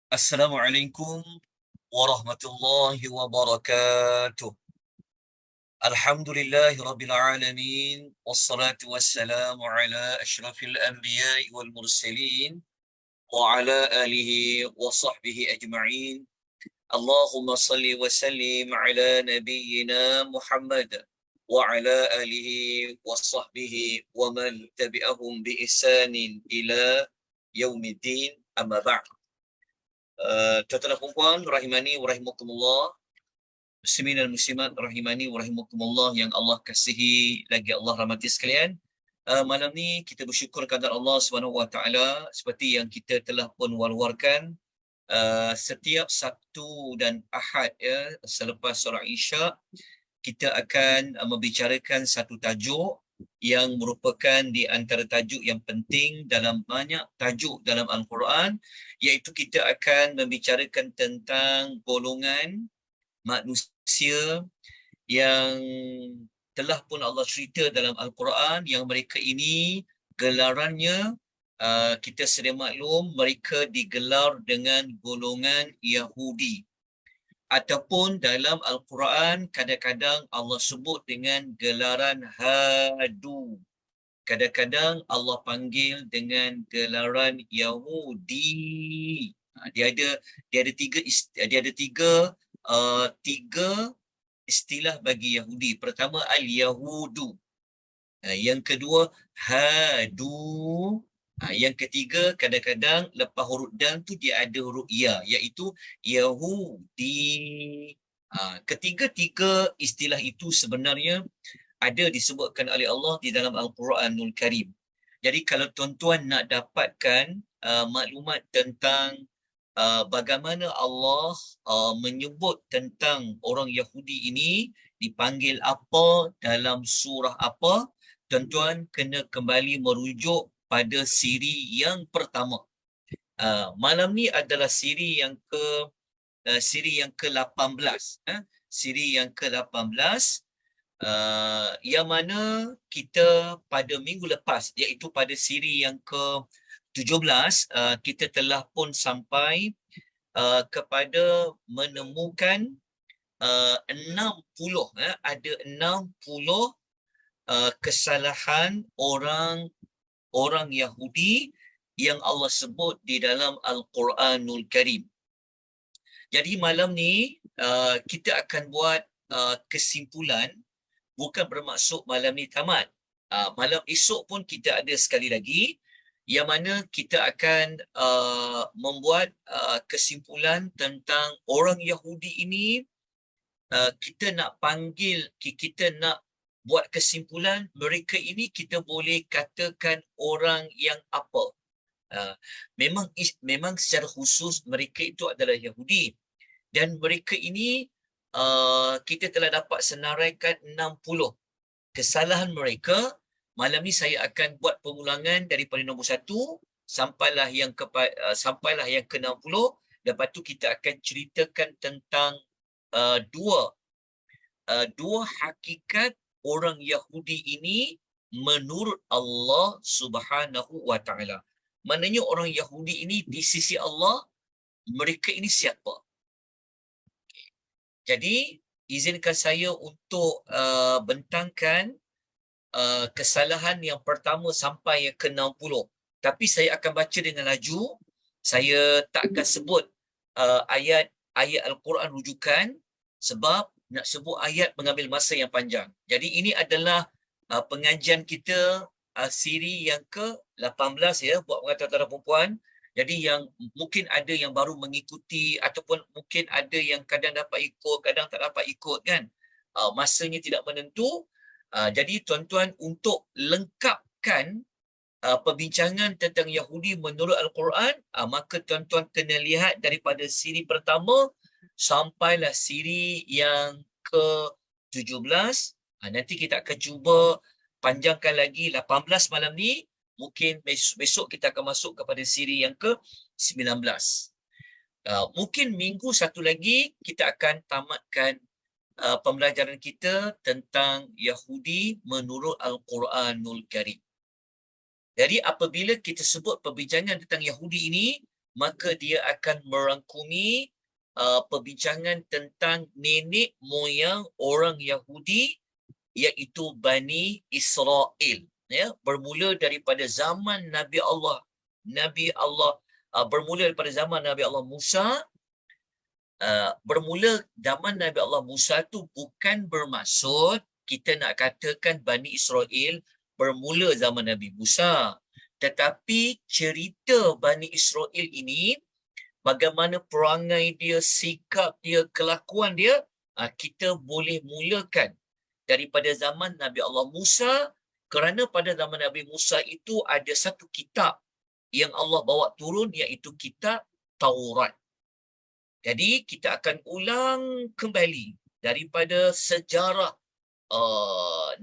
Assalamualaikum warahmatullahi wabarakatuh. Alhamdulillahi rabbil alamin. Wassalatu wassalamu ala ashrafil anbiya'i wal mursalin. Wa ala alihi wa sahbihi ajma'in. Allahumma salli wa sallim ala nabiyyina Muhammad. Wa ala alihi wa sahbihi wa man tabi'ahum bi ihsanin ila yaumiddin amma ba'd. Tuan-tuan dan puan rahimani wa rahimakumullah, muslimin dan muslimat rahimani wa rahimakumullah yang Allah kasihi lagi Allah rahmati sekalian. Malam ni kita bersyukur kepada Allah Subhanahu Wa Taala seperti yang kita telah pun war-warkan setiap Sabtu dan Ahad ya selepas solat Isyak kita akan membicarakan satu tajuk yang merupakan di antara tajuk yang penting dalam banyak tajuk dalam Al-Quran, iaitu kita akan membicarakan tentang golongan manusia yang telah pun Allah cerita dalam Al-Quran yang mereka ini gelarannya kita sedia maklum mereka digelar dengan golongan Yahudi. Ataupun dalam Al-Quran kadang-kadang Allah sebut dengan gelaran Hadu. Kadang-kadang Allah panggil dengan gelaran Yahudi. Dia ada tiga istilah bagi Yahudi. Pertama Al-Yahudu. Yang kedua Hadu. Yang ketiga, kadang-kadang lepas huruf dal tu dia ada huruf ya, iaitu Yahudi. Ketiga-tiga istilah itu sebenarnya ada disebutkan oleh Allah di dalam Al-Quranul Karim. Jadi kalau tuan-tuan nak dapatkan maklumat tentang bagaimana Allah menyebut tentang orang Yahudi ini dipanggil apa dalam surah apa, tuan-tuan kena kembali merujuk pada siri yang pertama. Malam ni adalah siri yang ke-18. Siri yang ke-18 yang mana kita pada minggu lepas, iaitu pada siri yang ke-17, kita telah pun sampai kepada menemukan 60, ada 60 kesalahan orang Yahudi yang Allah sebut di dalam Al-Quranul Karim. Jadi malam ni kita akan buat kesimpulan, bukan bermaksud malam ni tamat. Malam esok pun kita ada sekali lagi, yang mana kita akan membuat kesimpulan tentang orang Yahudi ini. Kita nak buat kesimpulan mereka ini kita boleh katakan orang yang apa. Memang secara khusus mereka itu adalah Yahudi, dan mereka ini kita telah dapat senaraikan 60 kesalahan mereka. Malam ni saya akan buat pengulangan daripada nombor 1 sampailah yang ke-60. Lepas tu kita akan ceritakan tentang dua hakikat orang Yahudi ini menurut Allah Subhanahu Wa Taala. Maknanya orang Yahudi ini di sisi Allah, mereka ini siapa? Jadi izinkan saya untuk bentangkan kesalahan yang pertama sampai yang ke-60. Tapi saya akan baca dengan laju. Saya tak akan sebut ayat Al-Quran rujukan, sebab nak sebut ayat mengambil masa yang panjang. Jadi ini adalah pengajian kita siri yang ke-18 ya, buat pengantar perempuan. Jadi yang mungkin ada yang baru mengikuti, ataupun mungkin ada yang kadang dapat ikut, kadang tak dapat ikut kan. Masanya tidak menentu. Jadi tuan-tuan, untuk lengkapkan perbincangan tentang Yahudi menurut Al-Quran, maka tuan-tuan kena lihat daripada siri pertama sampailah siri yang ke-17. Nanti kita akan cuba panjangkan lagi 18 malam ni. Mungkin besok kita akan masuk kepada siri yang ke-19. Mungkin minggu satu lagi kita akan tamatkan pembelajaran kita tentang Yahudi menurut Al-Quranul Karim. Jadi apabila kita sebut perbincangan tentang Yahudi ini, maka dia akan merangkumi perbincangan tentang nenek moyang orang Yahudi, iaitu Bani Israel. Ya, bermula daripada zaman Nabi Allah bermula daripada zaman Nabi Allah Musa. Bermula zaman Nabi Allah Musa tu bukan bermaksud kita nak katakan Bani Israel bermula zaman Nabi Musa. Tetapi cerita Bani Israel ini, bagaimana perangai dia, sikap dia, kelakuan dia, kita boleh mulakan daripada zaman Nabi Allah Musa, kerana pada zaman Nabi Musa itu ada satu kitab yang Allah bawa turun, iaitu kitab Taurat. Jadi kita akan ulang kembali daripada sejarah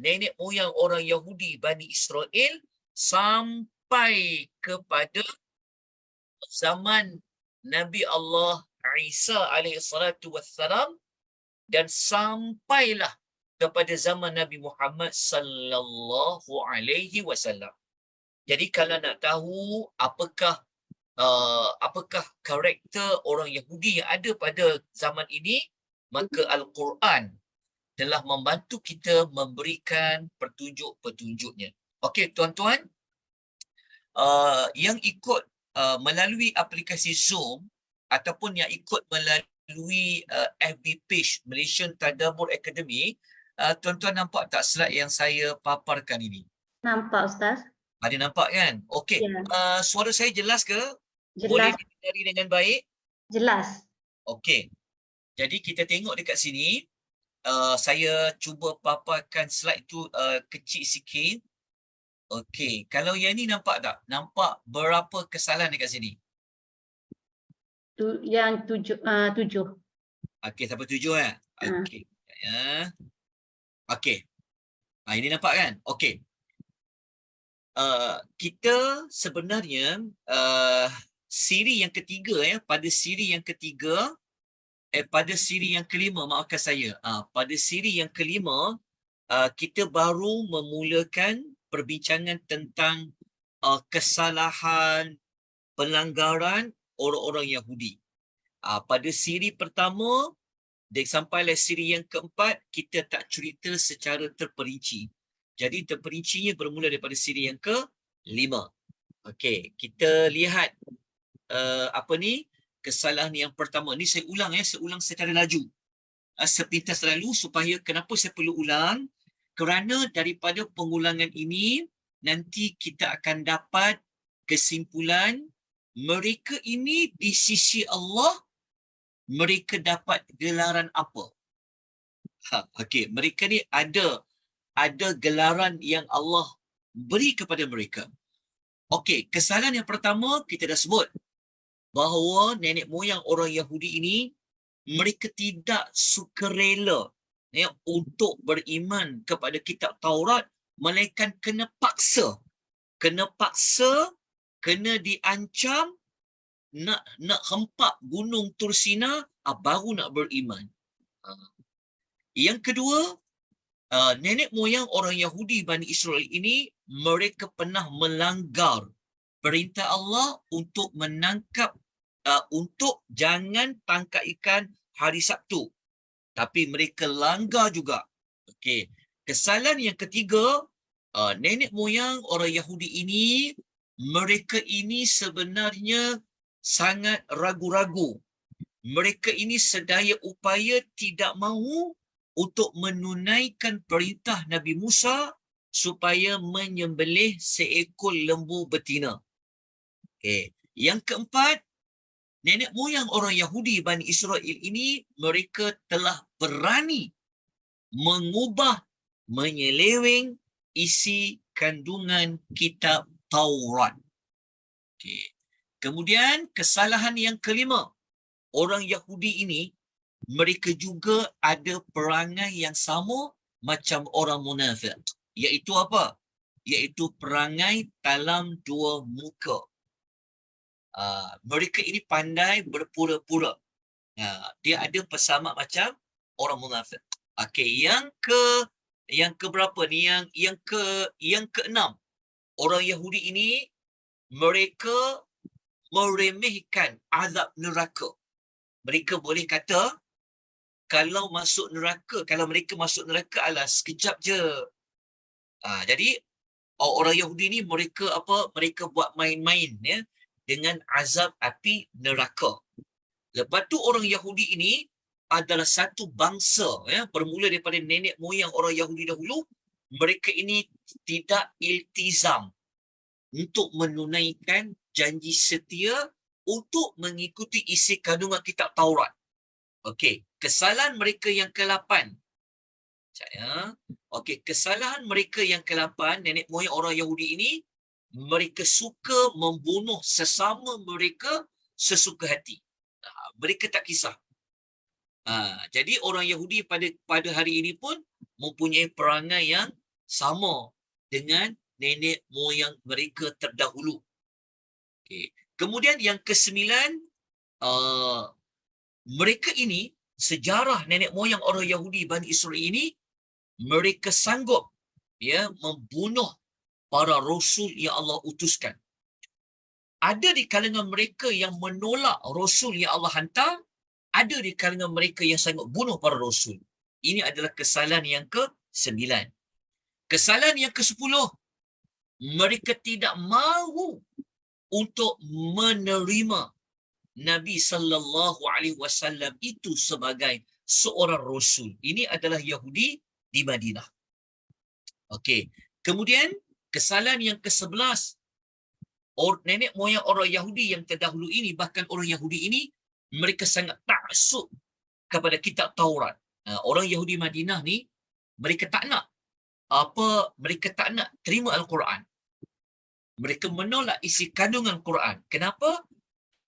nenek moyang orang Yahudi Bani Israel sampai kepada zaman Nabi Allah Isa alaihissalatu wassalam, dan sampailah kepada zaman Nabi Muhammad sallallahu alaihi wasallam. Jadi kalau nak tahu apakah karakter orang Yahudi yang ada pada zaman ini, maka Al-Quran telah membantu kita memberikan petunjuk-petunjuknya. Okey, tuan-tuan, yang ikut melalui aplikasi Zoom ataupun yang ikut melalui FB page Malaysian Tadabbur Academy, tuan-tuan nampak tak slide yang saya paparkan ini? Nampak, Ustaz. Ada nampak kan? Okey. Ya. Suara saya jelas ke? Boleh Jelas. didengari dengan baik? Jelas. Okey. Jadi kita tengok dekat sini. Saya cuba paparkan slide tu kecil sikit. Okey. Kalau yang ni nampak tak? Nampak berapa kesalahan dekat sini? Yang 7. Okey, sampai 7 ya? Okey. Ya. Okey. Ini nampak kan? Okey. Kita sebenarnya siri yang ketiga, pada siri yang ketiga, pada siri yang kelima, maafkan saya, pada siri yang kelima, kita baru memulakan perbincangan tentang kesalahan, pelanggaran orang-orang Yahudi. Pada siri pertama dan sampailah siri yang keempat, kita tak cerita secara terperinci. Jadi terperincinya bermula daripada siri yang ke-5. Okey, kita lihat kesalahan yang pertama. Ni saya ulang saya ulang secara laju. Sepintas lalu, supaya kenapa saya perlu ulang? Kerana daripada pengulangan ini nanti kita akan dapat kesimpulan mereka ini di sisi Allah, mereka dapat gelaran apa? Okey, mereka ni ada gelaran yang Allah beri kepada mereka. Okey, kesalahan yang pertama kita dah sebut bahawa nenek moyang orang Yahudi ini, mereka tidak sukarela untuk beriman kepada kitab Taurat, melainkan kena paksa, kena diancam, nak hempak gunung Tursina, baru nak beriman. Yang kedua, nenek moyang orang Yahudi Bani Israel ini, mereka pernah melanggar perintah Allah untuk menangkap, untuk jangan tangkap ikan hari Sabtu. Tapi mereka langgar juga. Okey. Kesalahan yang ketiga, nenek moyang orang Yahudi ini, mereka ini sebenarnya sangat ragu-ragu. Mereka ini sedaya upaya tidak mahu untuk menunaikan perintah Nabi Musa supaya menyembelih seekor lembu betina. Okay. Yang keempat, nenek moyang orang Yahudi Bani Israel ini, mereka telah berani mengubah, menyeleweng isi kandungan kitab Taurat. Okay. Kemudian kesalahan yang kelima, orang Yahudi ini, mereka juga ada perangai yang sama macam orang munafik. Iaitu apa? Iaitu perangai dalam dua muka. Mereka ini pandai berpura-pura. Dia ada persamaan macam orang munafik. Okey, yang ke berapa ni? Yang keenam. Orang Yahudi ini, mereka meremehkan azab neraka. Mereka boleh kata, kalau mereka masuk neraka adalah sekejap je. Jadi orang Yahudi ni mereka buat main-main ya dengan azab api neraka. Lepas tu orang Yahudi ini adalah satu bangsa ya, bermula daripada nenek moyang orang Yahudi dahulu. Mereka ini tidak iltizam untuk menunaikan janji setia untuk mengikuti isi kandungan kitab Taurat. Okey, kesalahan mereka yang ke-8. Kesalahan mereka yang ke-8, nenek moyang orang Yahudi ini, mereka suka membunuh sesama mereka sesuka hati. Mereka tak kisah. Jadi orang Yahudi pada hari ini pun mempunyai perangai yang sama dengan nenek moyang mereka terdahulu. Okay. Kemudian yang ke-9, mereka ini, sejarah nenek moyang orang Yahudi Bani Israel ini, mereka sanggup membunuh para rasul yang Allah utuskan. Ada di kalangan mereka yang menolak rasul yang Allah hantar, ada di kalangan mereka yang sanggup bunuh para rasul. Ini adalah kesalahan yang ke-9. Kesalahan yang ke-10, mereka tidak mahu untuk menerima Nabi sallallahu alaihi wasallam itu sebagai seorang rasul. Ini adalah Yahudi di Madinah. Okey. Kemudian kesalahan yang ke-11, nenek moyang orang Yahudi yang terdahulu ini, bahkan orang Yahudi ini, mereka sangat taksub kepada kitab Taurat. Orang Yahudi Madinah ni, mereka tak nak terima Al-Quran. Mereka menolak isi kandungan Quran. Kenapa?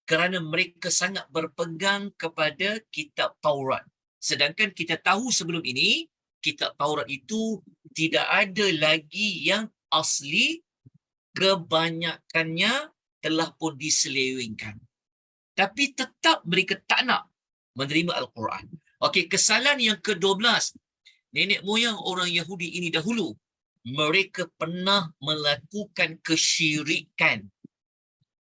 Kerana mereka sangat berpegang kepada kitab Taurat. Sedangkan kita tahu sebelum ini, kitab Taurat itu tidak ada lagi yang asli, kebanyakannya telah pun diselewengkan. Tapi tetap mereka tak nak menerima Al-Quran. Okey, kesalahan yang ke-12, nenek moyang orang Yahudi ini dahulu, mereka pernah melakukan kesyirikan,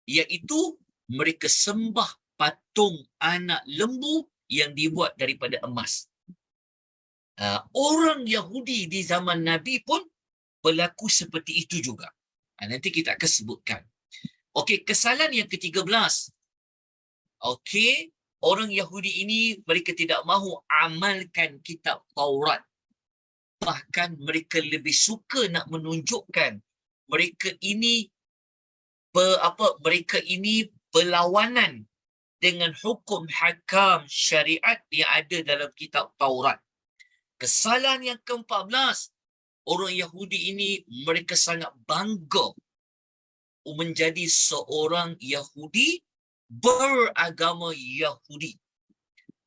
iaitu mereka sembah patung anak lembu yang dibuat daripada emas. Orang Yahudi di zaman Nabi pun berlaku seperti itu juga. Nanti kita akan sebutkan. Okey, kesalahan yang ke-13. Okey, orang Yahudi ini mereka tidak mahu amalkan kitab Taurat. Bahkan mereka lebih suka nak menunjukkan mereka ini berlawanan dengan hukum hakam syariat yang ada dalam kitab Taurat. Kesalahan yang ke-14, orang Yahudi ini mereka sangat bangga menjadi seorang Yahudi beragama Yahudi.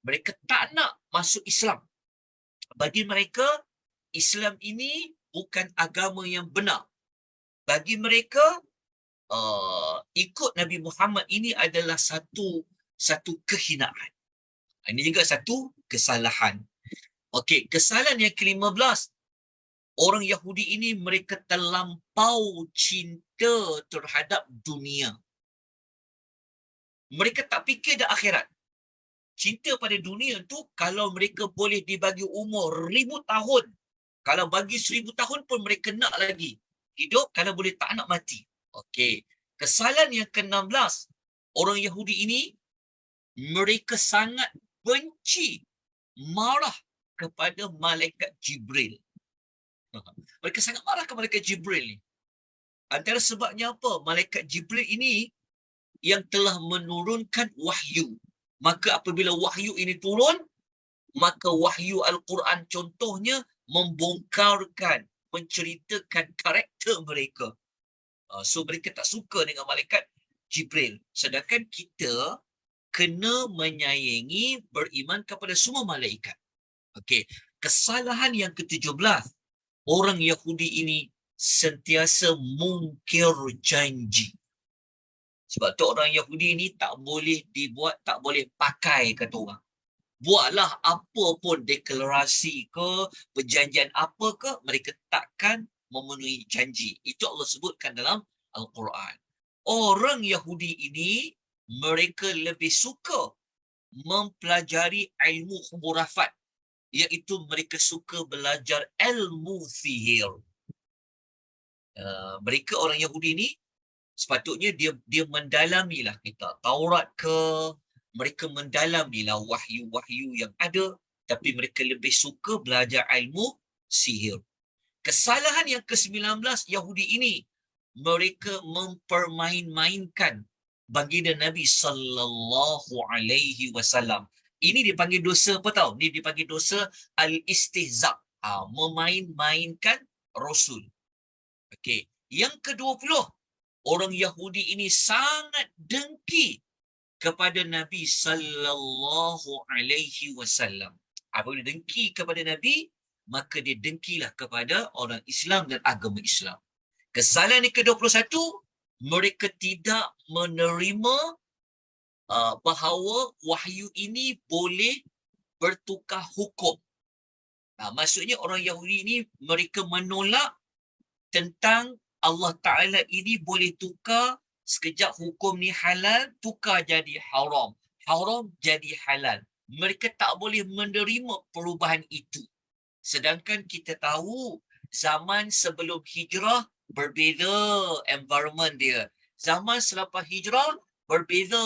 Mereka tak nak masuk Islam. Bagi mereka, Islam ini bukan agama yang benar. Bagi mereka, ikut Nabi Muhammad ini adalah satu kehinaan. Ini juga satu kesalahan. Okey, kesalahan yang ke-15, orang Yahudi ini mereka terlampau cinta terhadap dunia. Mereka tak fikir dah akhirat. Cinta pada dunia tu, kalau mereka boleh dibagi umur 1000 tahun, kalau bagi 1000 tahun pun mereka nak lagi hidup, kalau boleh tak nak mati. Okey. Kesalahan yang ke-16, orang Yahudi ini, mereka sangat benci, marah kepada malaikat Jibril. Mereka sangat marah kepada malaikat Jibril ni. Antara sebabnya apa? Malaikat Jibril ini yang telah menurunkan wahyu. Maka apabila wahyu ini turun, maka wahyu Al-Quran contohnya membongkarkan, menceritakan karakter mereka. So mereka tak suka dengan malaikat Jibril. Sedangkan kita kena menyayangi, beriman kepada semua malaikat. Okey, kesalahan yang ke-17, orang Yahudi ini sentiasa mungkir janji. Sebab tu orang Yahudi ini tak boleh dibuat, tak boleh pakai kata orang. Buatlah apa pun, deklarasi ke, perjanjian apa ke, mereka takkan memenuhi janji. Itu Allah sebutkan dalam Al-Quran. Orang Yahudi ini mereka lebih suka mempelajari ilmu khurafat, iaitu mereka suka belajar ilmu sihir. Mereka orang Yahudi ni sepatutnya dia mendalamilah kita Taurat ke, mereka mendalamilah wahyu-wahyu yang ada, tapi mereka lebih suka belajar ilmu sihir. Kesalahan yang ke-19 Yahudi ini, mereka mempermain-mainkan baginda Nabi sallallahu alaihi wasallam. Ini dipanggil dosa apa tahu? Ini dipanggil dosa al-istihza, memain-mainkan Rasul. Okey, yang ke-20, orang Yahudi ini sangat dengki kepada Nabi sallallahu alaihi wasallam. Apabila dengki kepada Nabi, maka dia dengkilah kepada orang Islam dan agama Islam. Kesalahan yang ke-21, mereka tidak menerima bahawa wahyu ini boleh bertukar hukum. Maksudnya orang Yahudi ini mereka menolak tentang Allah Ta'ala ini boleh tukar sekejap hukum ni halal, tukar jadi haram. Haram jadi halal. Mereka tak boleh menerima perubahan itu. Sedangkan kita tahu zaman sebelum hijrah berbeza environment dia. Zaman selepas hijrah berbeza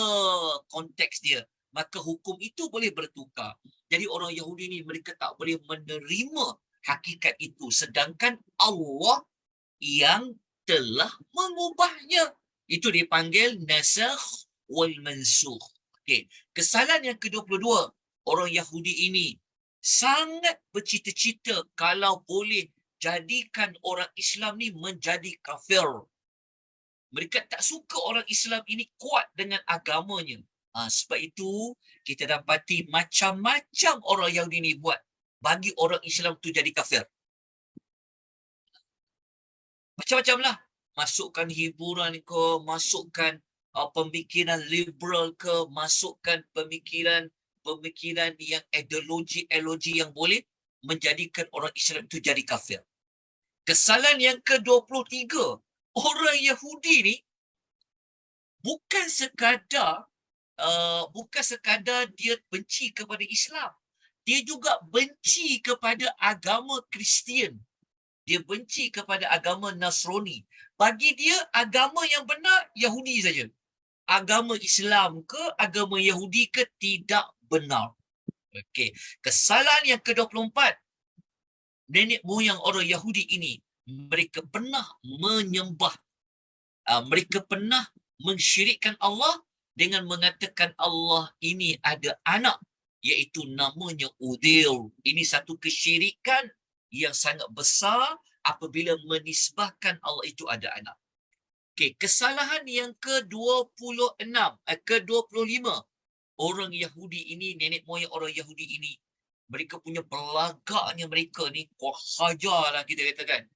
konteks dia. Maka hukum itu boleh bertukar. Jadi orang Yahudi ni mereka tak boleh menerima hakikat itu. Sedangkan Allah yang telah mengubahnya. Itu dipanggil nasakh wal mansukh. Okey, kesalahan yang ke-22, orang Yahudi ini sangat bercita-cita kalau boleh jadikan orang Islam ni menjadi kafir. Mereka tak suka orang Islam ini kuat dengan agamanya. Sebab itu kita dapati macam-macam orang Yahudi ni buat bagi orang Islam tu jadi kafir. Macam-macam lah. Masukkan hiburan ke, masukkan pemikiran liberal ke, masukkan pemikiran yang ideologi yang boleh menjadikan orang Islam itu jadi kafir. Kesalahan yang ke-23, orang Yahudi ni bukan sekadar dia benci kepada Islam, dia juga benci kepada agama Kristian. Dia benci kepada agama Nasrani. Bagi dia, agama yang benar Yahudi saja. Agama Islam ke, agama Yahudi ke, tidak benar. Okey. Kesalahan yang ke-24, nenek moyang orang Yahudi ini, mereka pernah menyembah, mereka pernah mensyirikkan Allah dengan mengatakan Allah ini ada anak, iaitu namanya Uzair. Ini satu kesyirikan yang sangat besar apabila menisbahkan Allah itu ada anak. Okey, kesalahan yang ke-26, ke-25, orang Yahudi ini, nenek moyang orang Yahudi ini, mereka punya belagaknya mereka ni, kuah hajarlah kita katakan.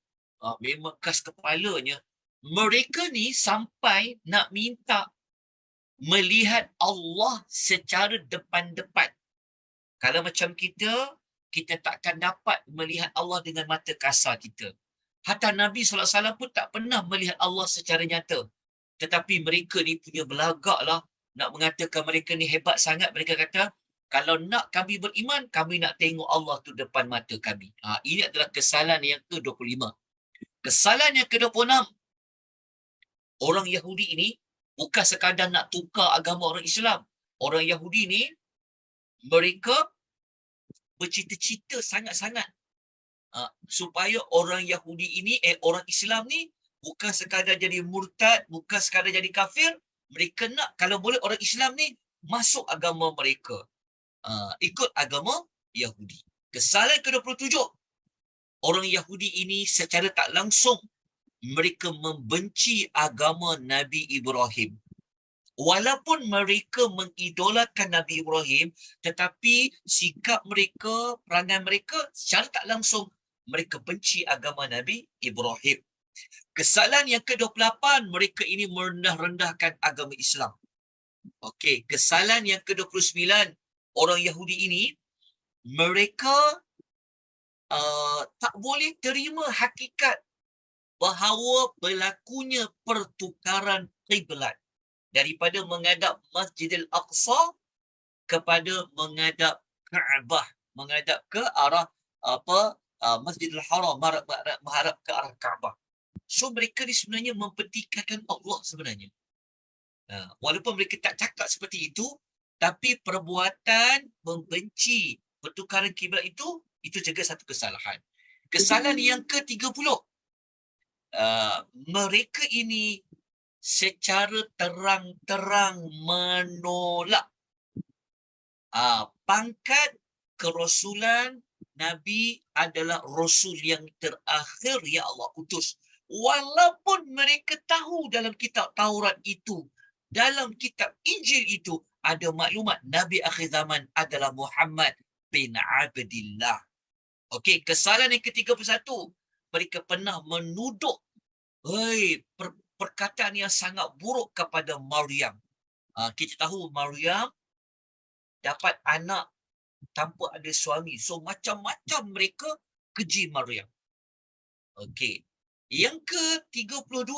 Memang khas kepalanya. Mereka ni sampai nak minta melihat Allah secara depan-depan. Kalau macam kita takkan dapat melihat Allah dengan mata kasar kita. Hatta Nabi SAW pun tak pernah melihat Allah secara nyata. Tetapi mereka ni punya belagaklah nak mengatakan mereka ni hebat sangat. Mereka kata, kalau nak kami beriman, kami nak tengok Allah tu depan mata kami. Ini adalah kesalahan yang ke-25. Kesalahan yang ke-26, orang Yahudi ini bukan sekadar nak tukar agama orang Islam. Orang Yahudi ni, mereka bercita-cita sangat-sangat supaya orang Yahudi ini, orang Islam ni bukan sekadar jadi murtad, bukan sekadar jadi kafir. Mereka nak kalau boleh orang Islam ni masuk agama mereka, ikut agama Yahudi. Kesalahan ke-27, orang Yahudi ini secara tak langsung mereka membenci agama Nabi Ibrahim. Walaupun mereka mengidolakan Nabi Ibrahim, tetapi sikap mereka, perangai mereka secara tak langsung mereka benci agama Nabi Ibrahim. Kesalahan yang ke-28, mereka ini merendah-rendahkan agama Islam. Okey, kesalahan yang ke-29, orang Yahudi ini, mereka tak boleh terima hakikat bahawa berlakunya pertukaran kiblat. daripada menghadap Masjidil Aqsa kepada menghadap Kaabah, menghadap ke arah Masjidil Haram, menghadap ke arah Kaabah. So mereka ni sebenarnya mempertikaikan Allah sebenarnya. Walaupun mereka tak cakap seperti itu, tapi perbuatan membenci pertukaran kiblat itu juga satu kesalahan. Kesalahan yang ke-30, mereka ini secara terang-terang menolak pangkat kerasulan Nabi adalah Rasul yang terakhir yang Allah utus. Walaupun mereka tahu dalam kitab Taurat itu, dalam kitab Injil itu, ada maklumat Nabi akhir zaman adalah Muhammad bin Abdillah. Okey, kesalahan yang ke-31, mereka pernah menuduh perkataan yang sangat buruk kepada Maryam. Kita tahu Maryam dapat anak tanpa ada suami. So macam-macam mereka keji Maryam. Okey. Yang ke-32,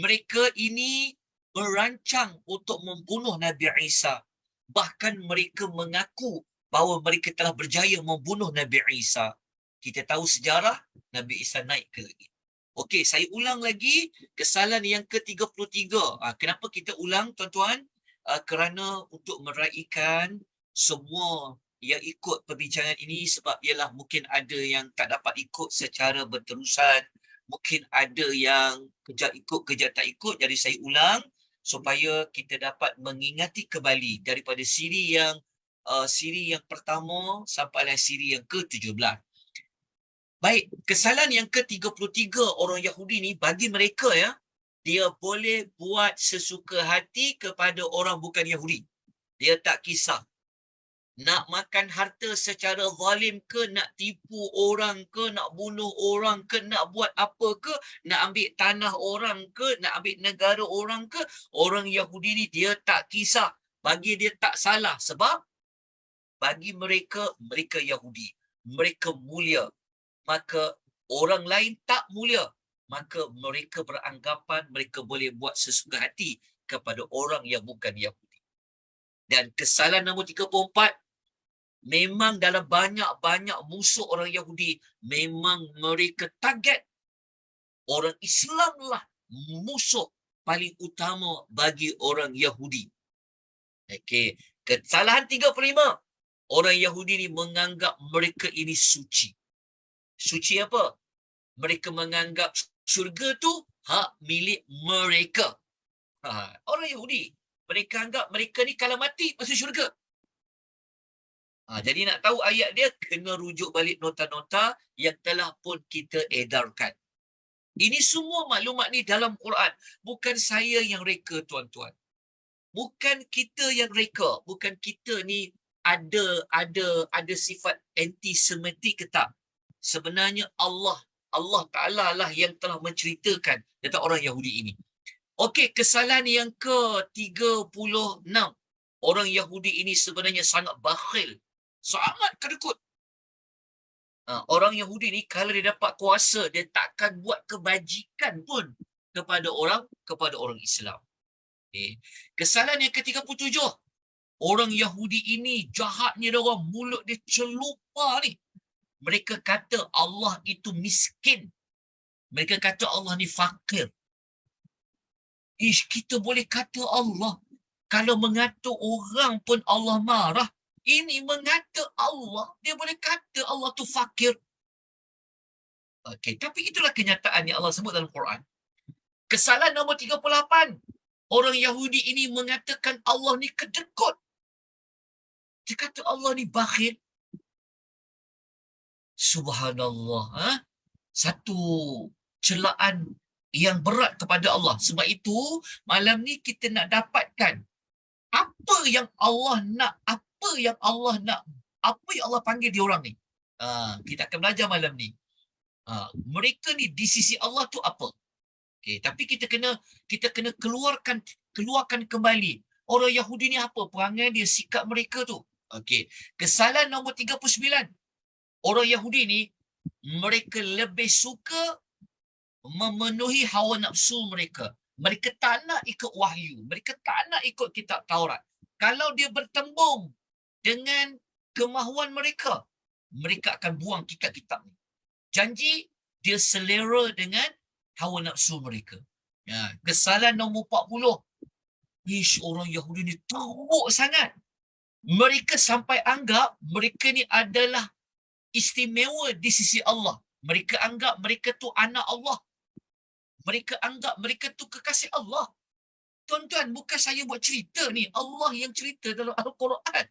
mereka ini merancang untuk membunuh Nabi Isa. Bahkan mereka mengaku bahawa mereka telah berjaya membunuh Nabi Isa. Kita tahu sejarah, Nabi Isa naik ke langit. Okey, saya ulang lagi kesalahan yang ke-33. Kenapa kita ulang, tuan-tuan? Kerana untuk meraihkan semua yang ikut perbincangan ini, sebab ialah mungkin ada yang tak dapat ikut secara berterusan, mungkin ada yang kejap ikut, kejap tak ikut. Jadi saya ulang supaya kita dapat mengingati kembali daripada siri yang pertama sampailah siri yang ke-17. Baik, kesalahan yang ke-33 orang Yahudi ni, bagi mereka dia boleh buat sesuka hati kepada orang bukan Yahudi. Dia tak kisah. Nak makan harta secara zalim ke, nak tipu orang ke, nak bunuh orang ke, nak buat apa ke, nak ambil tanah orang ke, nak ambil negara orang ke, orang Yahudi ni dia tak kisah. Bagi dia tak salah, sebab bagi mereka Yahudi, mereka mulia. Maka orang lain tak mulia. Maka mereka beranggapan mereka boleh buat sesuka hati kepada orang yang bukan Yahudi. Dan kesalahan nombor 34, memang dalam banyak-banyak musuh orang Yahudi, memang mereka target orang Islam lah musuh paling utama bagi orang Yahudi. Okey, kesalahan 35, orang Yahudi ni menganggap mereka ini suci. Suci apa? Mereka menganggap syurga tu hak milik mereka. Orang Yahudi, mereka anggap mereka ni kalau mati masuk syurga. Jadi nak tahu ayat dia, kena rujuk balik nota-nota yang telah pun kita edarkan. Ini semua maklumat ni dalam Quran. Bukan saya yang reka, tuan-tuan. Bukan kita yang reka. Bukan kita ni ada sifat anti-semitik ke tak. Sebenarnya Allah Ta'ala lah yang telah menceritakan tentang orang Yahudi ini. Okey, kesalahan yang ke-36. Orang Yahudi ini sebenarnya sangat bakhil. Sangat kedekut. Orang Yahudi ni kalau dia dapat kuasa, dia takkan buat kebajikan pun kepada orang Islam. Okay. Kesalahan yang ke-37. Orang Yahudi ini jahatnya dia orang, mulut dia celupa ni. Mereka kata Allah itu miskin. Mereka kata Allah ni fakir. Kita boleh kata Allah. Kalau mengata orang pun Allah marah. Ini mengata Allah. Dia boleh kata Allah tu fakir. Okey, tapi itulah kenyataan yang Allah sebut dalam Quran. Kesalahan nombor 38. Orang Yahudi ini mengatakan Allah ni kedekut. Dia kata Allah ni bakhil. Subhanallah. Satu celaan yang berat kepada Allah. Sebab itu, malam ni kita nak dapatkan apa yang Allah nak, apa yang Allah panggil dia orang ni. Kita akan belajar malam ni. Mereka ni di sisi Allah tu apa? Okay, tapi kita kena keluarkan kembali. Orang Yahudi ni apa perangai dia, sikap mereka tu. Okey, kesalahan nombor 39. Orang Yahudi ni, mereka lebih suka memenuhi hawa nafsu mereka. Mereka tak nak ikut wahyu. Mereka tak nak ikut kitab Taurat. Kalau dia bertembung dengan kemahuan mereka, mereka akan buang kitab-kitab ni. Janji dia selera dengan hawa nafsu mereka. Ya, kesalahan nombor 40. Ish, orang Yahudi ni teruk sangat. Mereka sampai anggap mereka ni adalah istimewa di sisi Allah. Mereka anggap mereka tu anak Allah. Mereka anggap mereka tu kekasih Allah. Tuan-tuan, bukan saya buat cerita ni. Allah yang cerita dalam Al-Quran.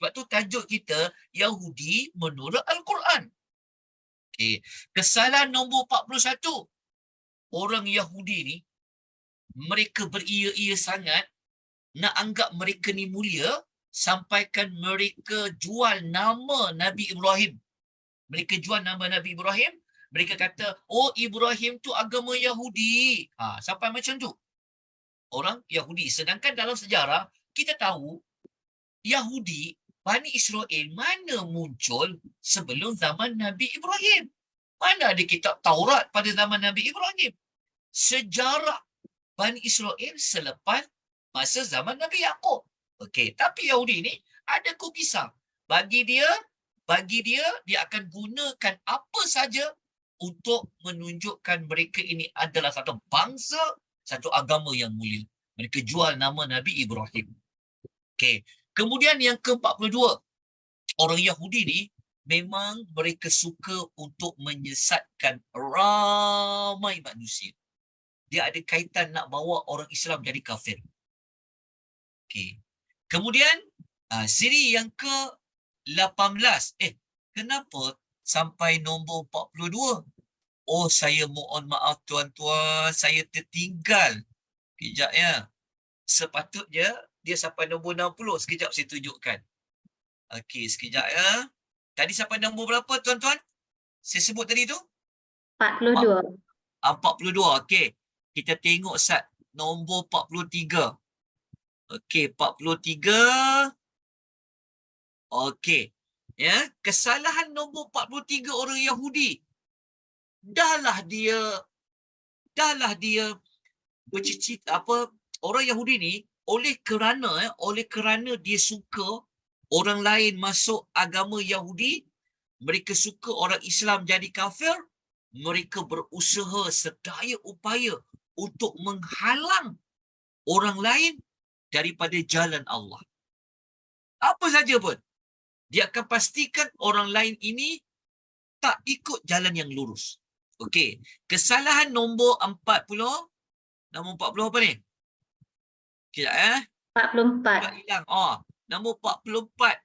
Sebab tu tajuk kita Yahudi menurut Al-Quran. Okay. Kesalahan nombor 41. Orang Yahudi ni, mereka beria-ia sangat nak anggap mereka ni mulia, sampaikan mereka jual nama Nabi Ibrahim. Mereka jual nama Nabi Ibrahim. Mereka kata, oh Ibrahim tu agama Yahudi. Sampai macam tu. Orang Yahudi. Sedangkan dalam sejarah, kita tahu Yahudi, Bani Israel mana muncul sebelum zaman Nabi Ibrahim. Mana ada kitab Taurat pada zaman Nabi Ibrahim. Sejarah Bani Israel selepas masa zaman Nabi Yaqub. Okey, tapi Yahudi ni ada kisah. Bagi dia akan gunakan apa saja untuk menunjukkan mereka ini adalah satu bangsa, satu agama yang mulia. Mereka jual nama Nabi Ibrahim. Okey. Kemudian yang ke-42, orang Yahudi ni memang mereka suka untuk menyesatkan ramai manusia. Dia ada kaitan nak bawa orang Islam jadi kafir. Okey. Kemudian siri yang ke-18. Kenapa sampai nombor 42? Oh, saya mohon maaf tuan-tuan, saya tertinggal. Kejap ya. Sepatutnya dia sampai nombor 60. Sekejap saya tunjukkan. Okey, sekejap ya. Tadi sampai nombor berapa tuan-tuan? Saya sebut tadi tu? 42. 42. Okey. Kita tengok nombor 43. Okey, 43. Okey. Ya, kesalahan nombor 43 orang Yahudi. Dahlah dia bercita orang Yahudi ni oleh kerana dia suka orang lain masuk agama Yahudi, mereka suka orang Islam jadi kafir, mereka berusaha sedaya upaya untuk menghalang orang lain daripada jalan Allah. Apa saja pun, dia akan pastikan orang lain ini tak ikut jalan yang lurus. Okey, kesalahan nombor 40. Nombor 40 apa ni? Kejap 44. Hilang. Nombor 44.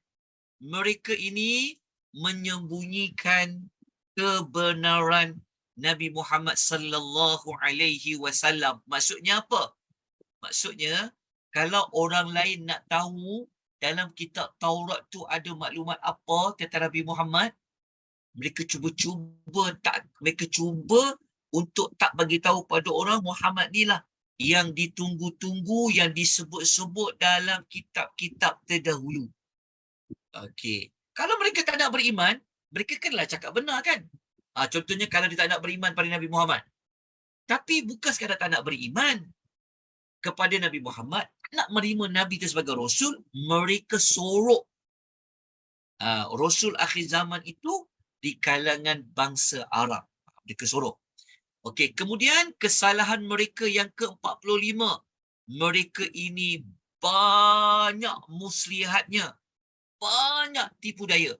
Mereka ini menyembunyikan kebenaran Nabi Muhammad sallallahu alaihi wasallam. Maksudnya apa? Maksudnya kalau orang lain nak tahu dalam kitab Taurat tu ada maklumat apa tentang Nabi Muhammad, mereka cuba untuk tak bagi tahu pada orang Muhammad ni lah yang ditunggu-tunggu, yang disebut-sebut dalam kitab-kitab terdahulu. Okey. Kalau mereka tak nak beriman, mereka kanalah cakap benar kan? Contohnya kalau dia tak nak beriman pada Nabi Muhammad. Tapi bukan sekadar tak nak beriman kepada Nabi Muhammad, nak menerima Nabi itu sebagai Rasul, mereka sorok Rasul akhir zaman itu di kalangan bangsa Arab. Mereka sorok. Okey, kemudian kesalahan mereka yang ke-45. Mereka ini banyak muslihatnya. Banyak tipu daya.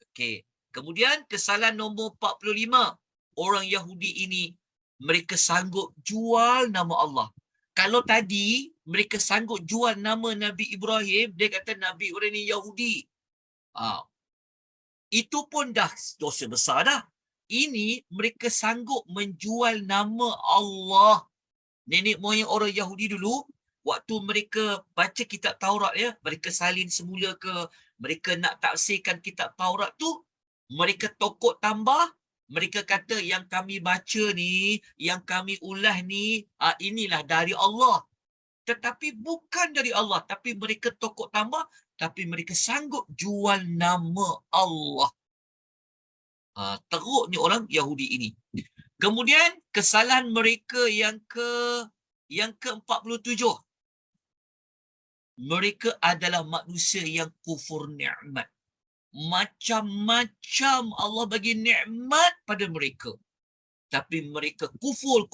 Okey, kemudian kesalahan nombor 45. Orang Yahudi ini, mereka sanggup jual nama Allah. Kalau tadi mereka sanggup jual nama Nabi Ibrahim, dia kata Nabi Ibrahim ni Yahudi. Itu pun dah dosa besar dah. Ini mereka sanggup menjual nama Allah. Nenek moyang orang Yahudi dulu, waktu mereka baca kitab Taurat ya, mereka salin semula ke, mereka nak tafsirkan kitab Taurat tu, mereka tokok tambah, mereka kata yang kami baca ni, yang kami ulas ni, inilah dari Allah. Tetapi bukan dari Allah, tapi mereka tokok tambah, tapi mereka sanggup jual nama Allah. Teruk ni orang Yahudi ini. Kemudian kesalahan mereka yang ke-47. Mereka adalah manusia yang kufur nikmat. Macam-macam Allah bagi nikmat pada mereka. Tapi mereka kufur.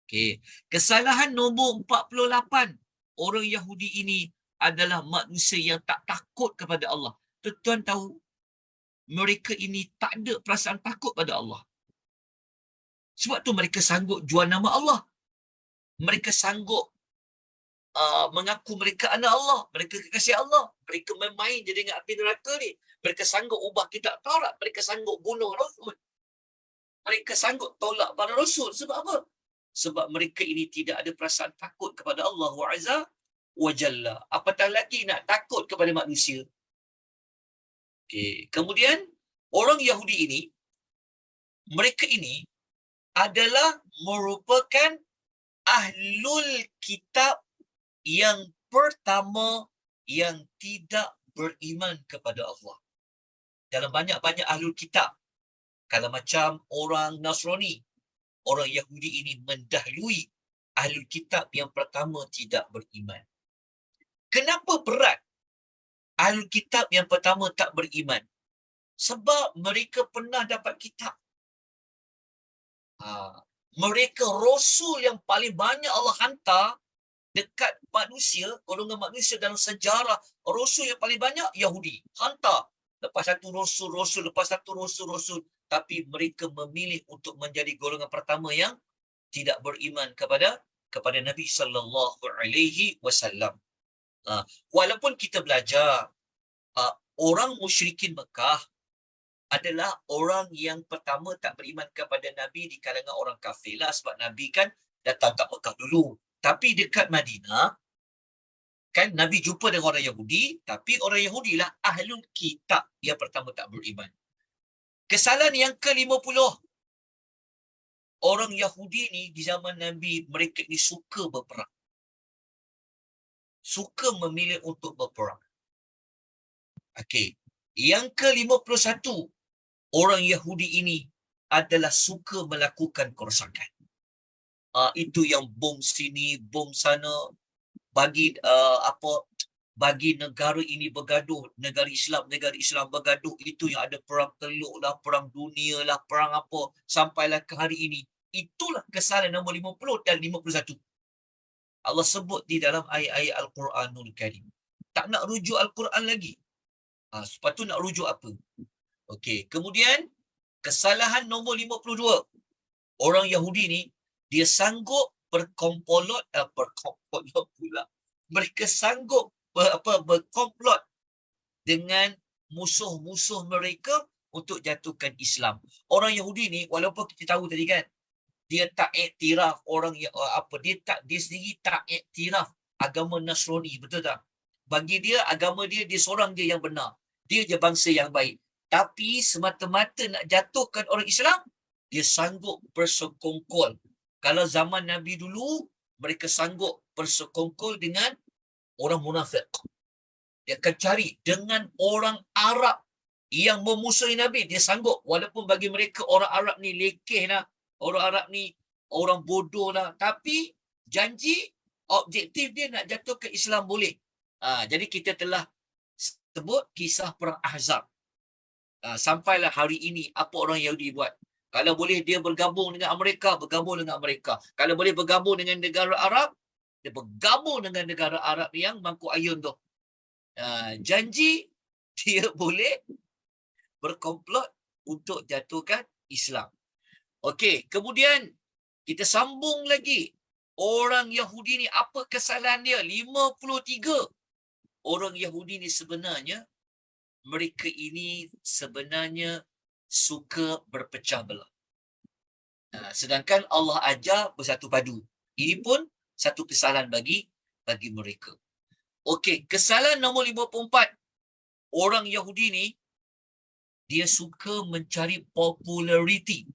Okey. Kesalahan nombor 48. Orang Yahudi ini adalah manusia yang tak takut kepada Allah. Tuan tahu, mereka ini tak ada perasaan takut pada Allah. Sebab tu mereka sanggup jual nama Allah. Mereka sanggup mengaku mereka anak Allah. Mereka kekasih Allah. Mereka main je dengan api neraka ni. Mereka sanggup ubah kitab Taurat. Mereka sanggup bunuh Rasul. Mereka sanggup tolak para Rasul. Sebab apa? Sebab mereka ini tidak ada perasaan takut kepada Allah Azza wa Jalla. Apatah lagi nak takut kepada manusia. Okay. Kemudian, orang Yahudi ini, mereka ini adalah merupakan ahlul kitab yang pertama yang tidak beriman kepada Allah. Dalam banyak-banyak ahlul kitab, kalau macam orang Nasrani, orang Yahudi ini mendahului ahlul kitab yang pertama tidak beriman. Kenapa berat ahlul kitab yang pertama tak beriman? Sebab mereka pernah dapat kitab. Mereka Rasul yang paling banyak Allah hantar dekat manusia, golongan manusia dalam sejarah, Rasul yang paling banyak Yahudi. Hantar. Lepas satu Rasul, lepas satu Rasul. Tapi mereka memilih untuk menjadi golongan pertama yang tidak beriman kepada Nabi sallallahu alaihi wasallam. Walaupun kita belajar orang musyrikin Mekah adalah orang yang pertama tak beriman kepada Nabi di kalangan orang kafir lah, sebab Nabi kan datang kat Mekah dulu. Tapi dekat Madinah, kan Nabi jumpa dengan orang Yahudi, tapi orang Yahudi lah ahlul kitab yang pertama tak beriman. Kesalahan yang ke-50. Orang Yahudi ni di zaman Nabi, mereka ni suka berperang. Suka memilih untuk berperang. Okey. Yang ke-51. Orang Yahudi ini adalah suka melakukan kerosakan. Itu yang bom sini, bom sana, bagi bagi negara ini bergaduh, negara Islam bergaduh, itu yang ada perang Teluk lah, perang dunia lah, perang apa, sampailah ke hari ini. Itulah kesalahan nombor 50 dan 51. Allah sebut di dalam ayat-ayat Al-Quranul Karim. Tak nak rujuk Al-Quran lagi. Lepas tu nak rujuk apa? Okey, kemudian kesalahan nombor 52. Orang Yahudi ni, dia sanggup berkomplot pula. Mereka sanggup berkomplot dengan musuh-musuh mereka untuk jatuhkan Islam. Orang Yahudi ni, walaupun kita tahu tadi kan, dia tak iktiraf dia sendiri tak iktiraf agama Nasrani, betul tak? Bagi dia, agama dia seorang dia yang benar. Dia je bangsa yang baik. Tapi semata-mata nak jatuhkan orang Islam, dia sanggup bersekongkol. Kalau zaman Nabi dulu, mereka sanggup bersekongkol dengan orang munafik. Dia akan cari dengan orang Arab yang memusuhi Nabi. Dia sanggup, walaupun bagi mereka orang Arab ni lekeh lah, orang Arab ni orang bodoh lah. Tapi janji, objektif dia nak jatuhkan Islam boleh. Jadi kita telah sebut kisah perang Ahzab. Sampailah hari ini, apa orang Yahudi buat? Kalau boleh dia bergabung dengan Amerika, bergabung dengan Amerika. Kalau boleh bergabung dengan negara Arab, dia bergabung dengan negara Arab yang mangkuk ayun tu. Janji dia boleh berkomplot untuk jatuhkan Islam. Okey, kemudian kita sambung lagi. Orang Yahudi ni apa kesalahan dia? 53. Orang Yahudi ni sebenarnya, mereka ini sebenarnya suka berpecah belah. Sedangkan Allah ajar bersatu padu. Ini pun satu kesalahan bagi mereka. Okey, kesalahan nombor 54. Orang Yahudi ni, dia suka mencari populariti.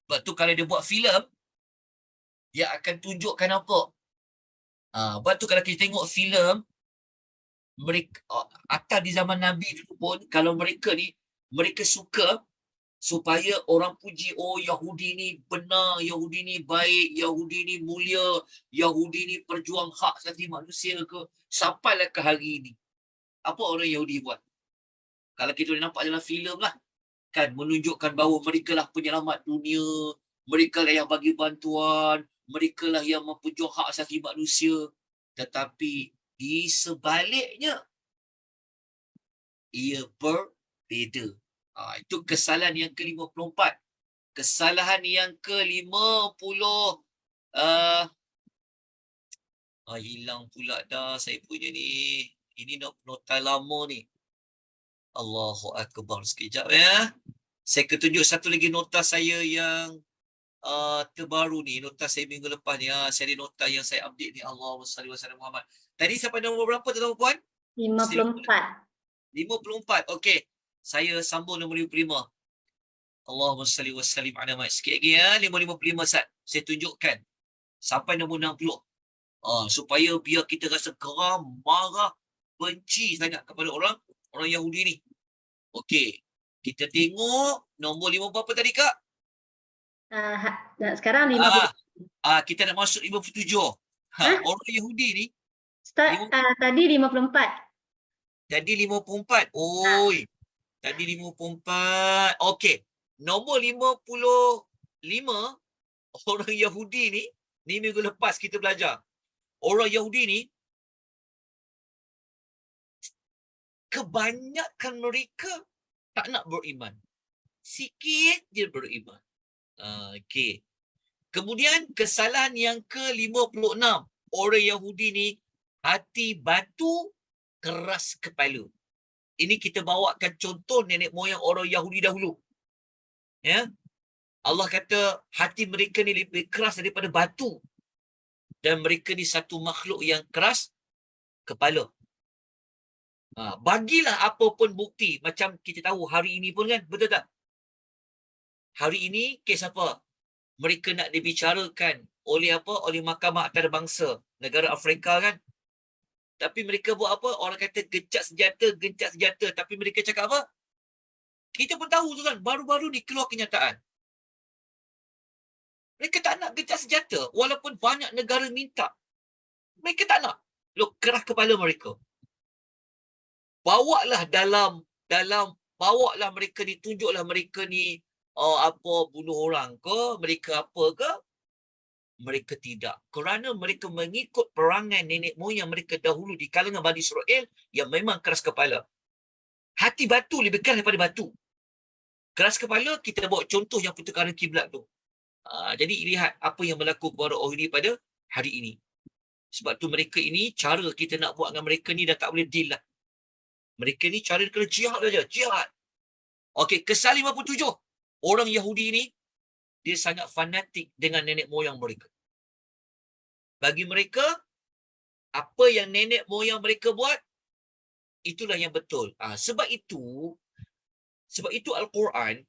Sebab tu kalau dia buat filem, dia akan tunjukkan apa? Sebab tu kalau kita tengok filem, mereka atas di zaman Nabi dulu pun, kalau mereka ni, mereka suka supaya orang puji, oh Yahudi ni benar, Yahudi ni baik, Yahudi ni mulia, Yahudi ni perjuang hak asasi manusia ke, sampailah ke hari ini. Apa orang Yahudi buat? Kalau kita boleh nampak dalam filem lah, kan, menunjukkan bahawa mereka lah penyelamat dunia, mereka lah yang bagi bantuan, mereka lah yang memperjuang hak asasi manusia. Tetapi di sebaliknya, ia berbeza. Itu kesalahan yang ke-54. Kesalahan yang ke-50. Hilang pula dah saya punya ni. Ini nota lama ni. Allahu Akbar. Sekejap ya. Saya ketunjuk satu lagi nota saya yang terbaru ni. Nota saya minggu lepas ni. Saya ada nota yang saya update ni. Allahumma salli wa sallam Muhammad. Tadi sampai nombor berapa tuan-tuan puan? 54. 54. Okey. Saya sambung nombor 55. Allahumma salli wa sallim ala Muhammad. Sikit lagi ya. 55 Sat. Saya tunjukkan. Sampai nombor 60. Supaya biar kita rasa geram, marah, benci sangat kepada orang Yahudi ni. Okey. Kita tengok nombor 5 berapa tadi Kak? Sekarang 50. Kita nak masuk 57. Orang Yahudi ni Tadi 54. jadi 54. Oi. Tadi 54. Okey. Nombor 55 orang Yahudi ni minggu lepas kita belajar. Orang Yahudi ni kebanyakan mereka tak nak beriman. Sikit je beriman. Okey. Kemudian kesalahan yang ke-56. Orang Yahudi ni hati batu, keras kepala. Ini kita bawakan contoh nenek moyang orang Yahudi dahulu. Ya. Allah kata hati mereka ni lebih keras daripada batu. Dan mereka ni satu makhluk yang keras kepala. Bagilah apa pun bukti. Macam kita tahu hari ini pun kan, betul tak? Hari ini kes apa? Mereka nak dibicarakan oleh apa? Oleh Mahkamah Antarabangsa negara Afrika kan? Tapi mereka buat apa? Orang kata gencat senjata. Tapi mereka cakap apa? Kita pun tahu tu kan, baru-baru ni keluar kenyataan. Mereka tak nak gencat senjata walaupun banyak negara minta. Mereka tak nak. Keras kepala mereka. Bawalah bawalah mereka ni, tunjuklah mereka ni bunuh orang ke, mereka apa ke? Mereka tidak. Kerana mereka mengikut perangai nenek moyang mereka dahulu di kalangan Bani Israel yang memang keras kepala. Hati batu lebih keras daripada batu. Keras kepala, kita bawa contoh yang pertukaran kiblat tu. Jadi lihat apa yang berlaku kepada orang ini pada hari ini. Sebab tu mereka ini, cara kita nak buat dengan mereka ni dah tak boleh deal lah. Mereka ni cara kena jihad saja. Jihad. Okey, kesal 57. Orang Yahudi ni, dia sangat fanatik dengan nenek moyang mereka. Bagi mereka, apa yang nenek moyang mereka buat, itulah yang betul. Sebab itu Al-Quran,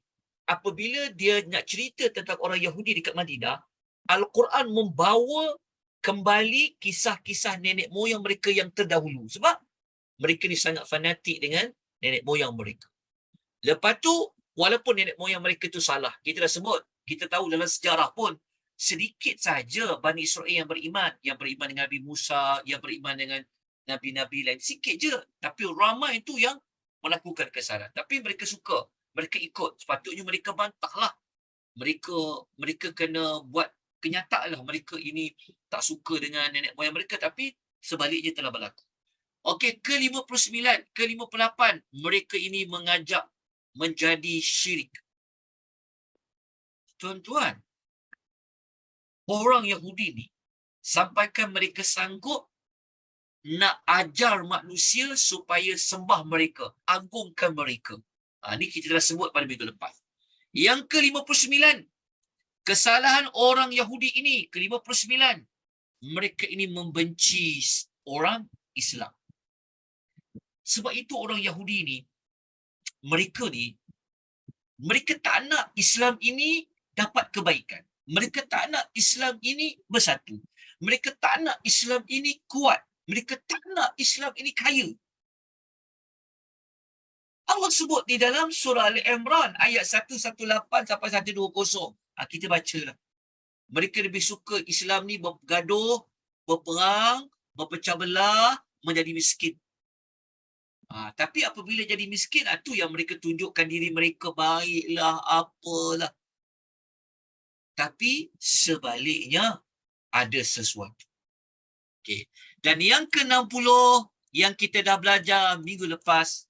apabila dia nak cerita tentang orang Yahudi dekat Madinah, Al-Quran membawa kembali kisah-kisah nenek moyang mereka yang terdahulu. Sebab mereka ni sangat fanatik dengan nenek moyang mereka. Lepas tu, walaupun nenek moyang mereka tu salah, kita dah sebut, kita tahu dalam sejarah pun, sedikit saja Bani Israel yang beriman dengan Nabi Musa, yang beriman dengan Nabi-Nabi lain. Sikit je. Tapi ramai itu yang melakukan kesalahan. Tapi mereka suka. Mereka ikut. Sepatutnya mereka bantahlah. Mereka kena buat kenyataan lah. Mereka ini tak suka dengan nenek moyang mereka. Tapi sebaliknya telah berlaku. Okey, ke-59, ke-58. Mereka ini mengajak menjadi syirik. Tuan-tuan, orang Yahudi ni sampaikan mereka sanggup nak ajar manusia supaya sembah mereka, agungkan mereka. Ini kita dah sebut pada minggu lepas. Yang ke-59, kesalahan orang Yahudi ini, ke-59, mereka ini membenci orang Islam. Sebab itu orang Yahudi ni, mereka tak nak Islam ini dapat kebaikan. Mereka tak nak Islam ini bersatu. Mereka tak nak Islam ini kuat. Mereka tak nak Islam ini kaya. Allah sebut di dalam surah Al-Imran ayat 118 sampai 120. Kita bacalah. Mereka lebih suka Islam ni bergaduh, berperang, berpecah belah, menjadi miskin. Tapi apabila jadi miskin, itu yang mereka tunjukkan diri mereka baiklah, apalah. Tapi sebaliknya ada sesuatu. Okay. Dan yang ke-60 yang kita dah belajar minggu lepas,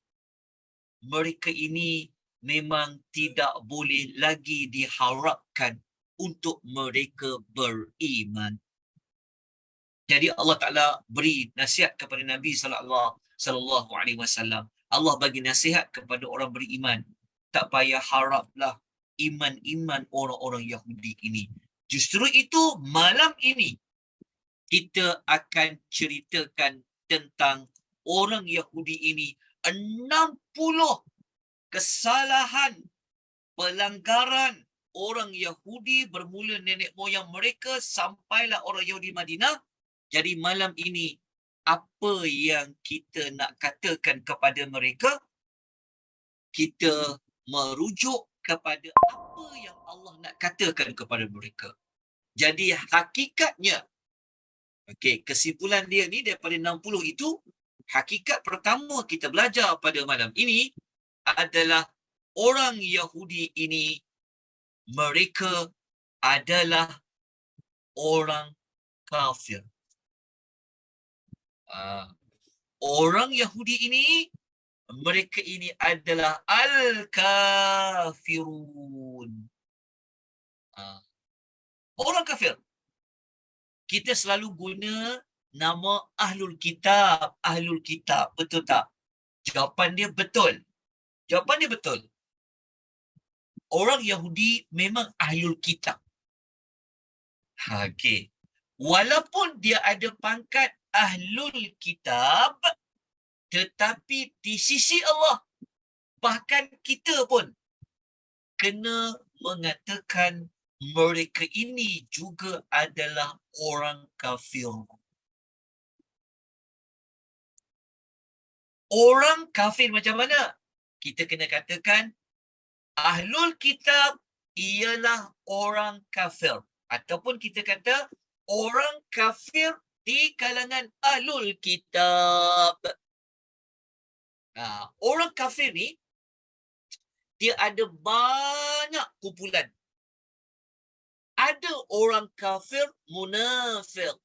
mereka ini memang tidak boleh lagi diharapkan untuk mereka beriman. Jadi Allah Ta'ala beri nasihat kepada Nabi sallallahu alaihi wasallam. Allah bagi nasihat kepada orang beriman. Tak payah haraplah iman-iman orang-orang Yahudi ini. Justru itu malam ini kita akan ceritakan tentang orang Yahudi ini 60 kesalahan, pelanggaran orang Yahudi bermula nenek moyang mereka sampailah orang Yahudi Madinah. Jadi malam ini apa yang kita nak katakan kepada mereka? Kita merujuk kepada apa yang Allah nak katakan kepada mereka. Jadi hakikatnya, kesimpulan dia ni daripada 60 itu, hakikat pertama kita belajar pada malam ini adalah orang Yahudi ini, mereka adalah orang kafir. Orang Yahudi ini, mereka ini adalah al-kafirun. Orang kafir. Kita selalu guna nama Ahlul Kitab. Ahlul Kitab. Betul tak? Jawapan dia betul. Jawapan dia betul. Orang Yahudi memang Ahlul Kitab. Walaupun dia ada pangkat Ahlul Kitab, tetapi di sisi Allah, bahkan kita pun kena mengatakan mereka ini juga adalah orang kafir. Orang kafir macam mana? Kita kena katakan Ahlul Kitab ialah orang kafir. Ataupun kita kata orang kafir di kalangan Ahlul Kitab. Orang kafir ni, dia ada banyak kumpulan. Ada orang kafir munafik.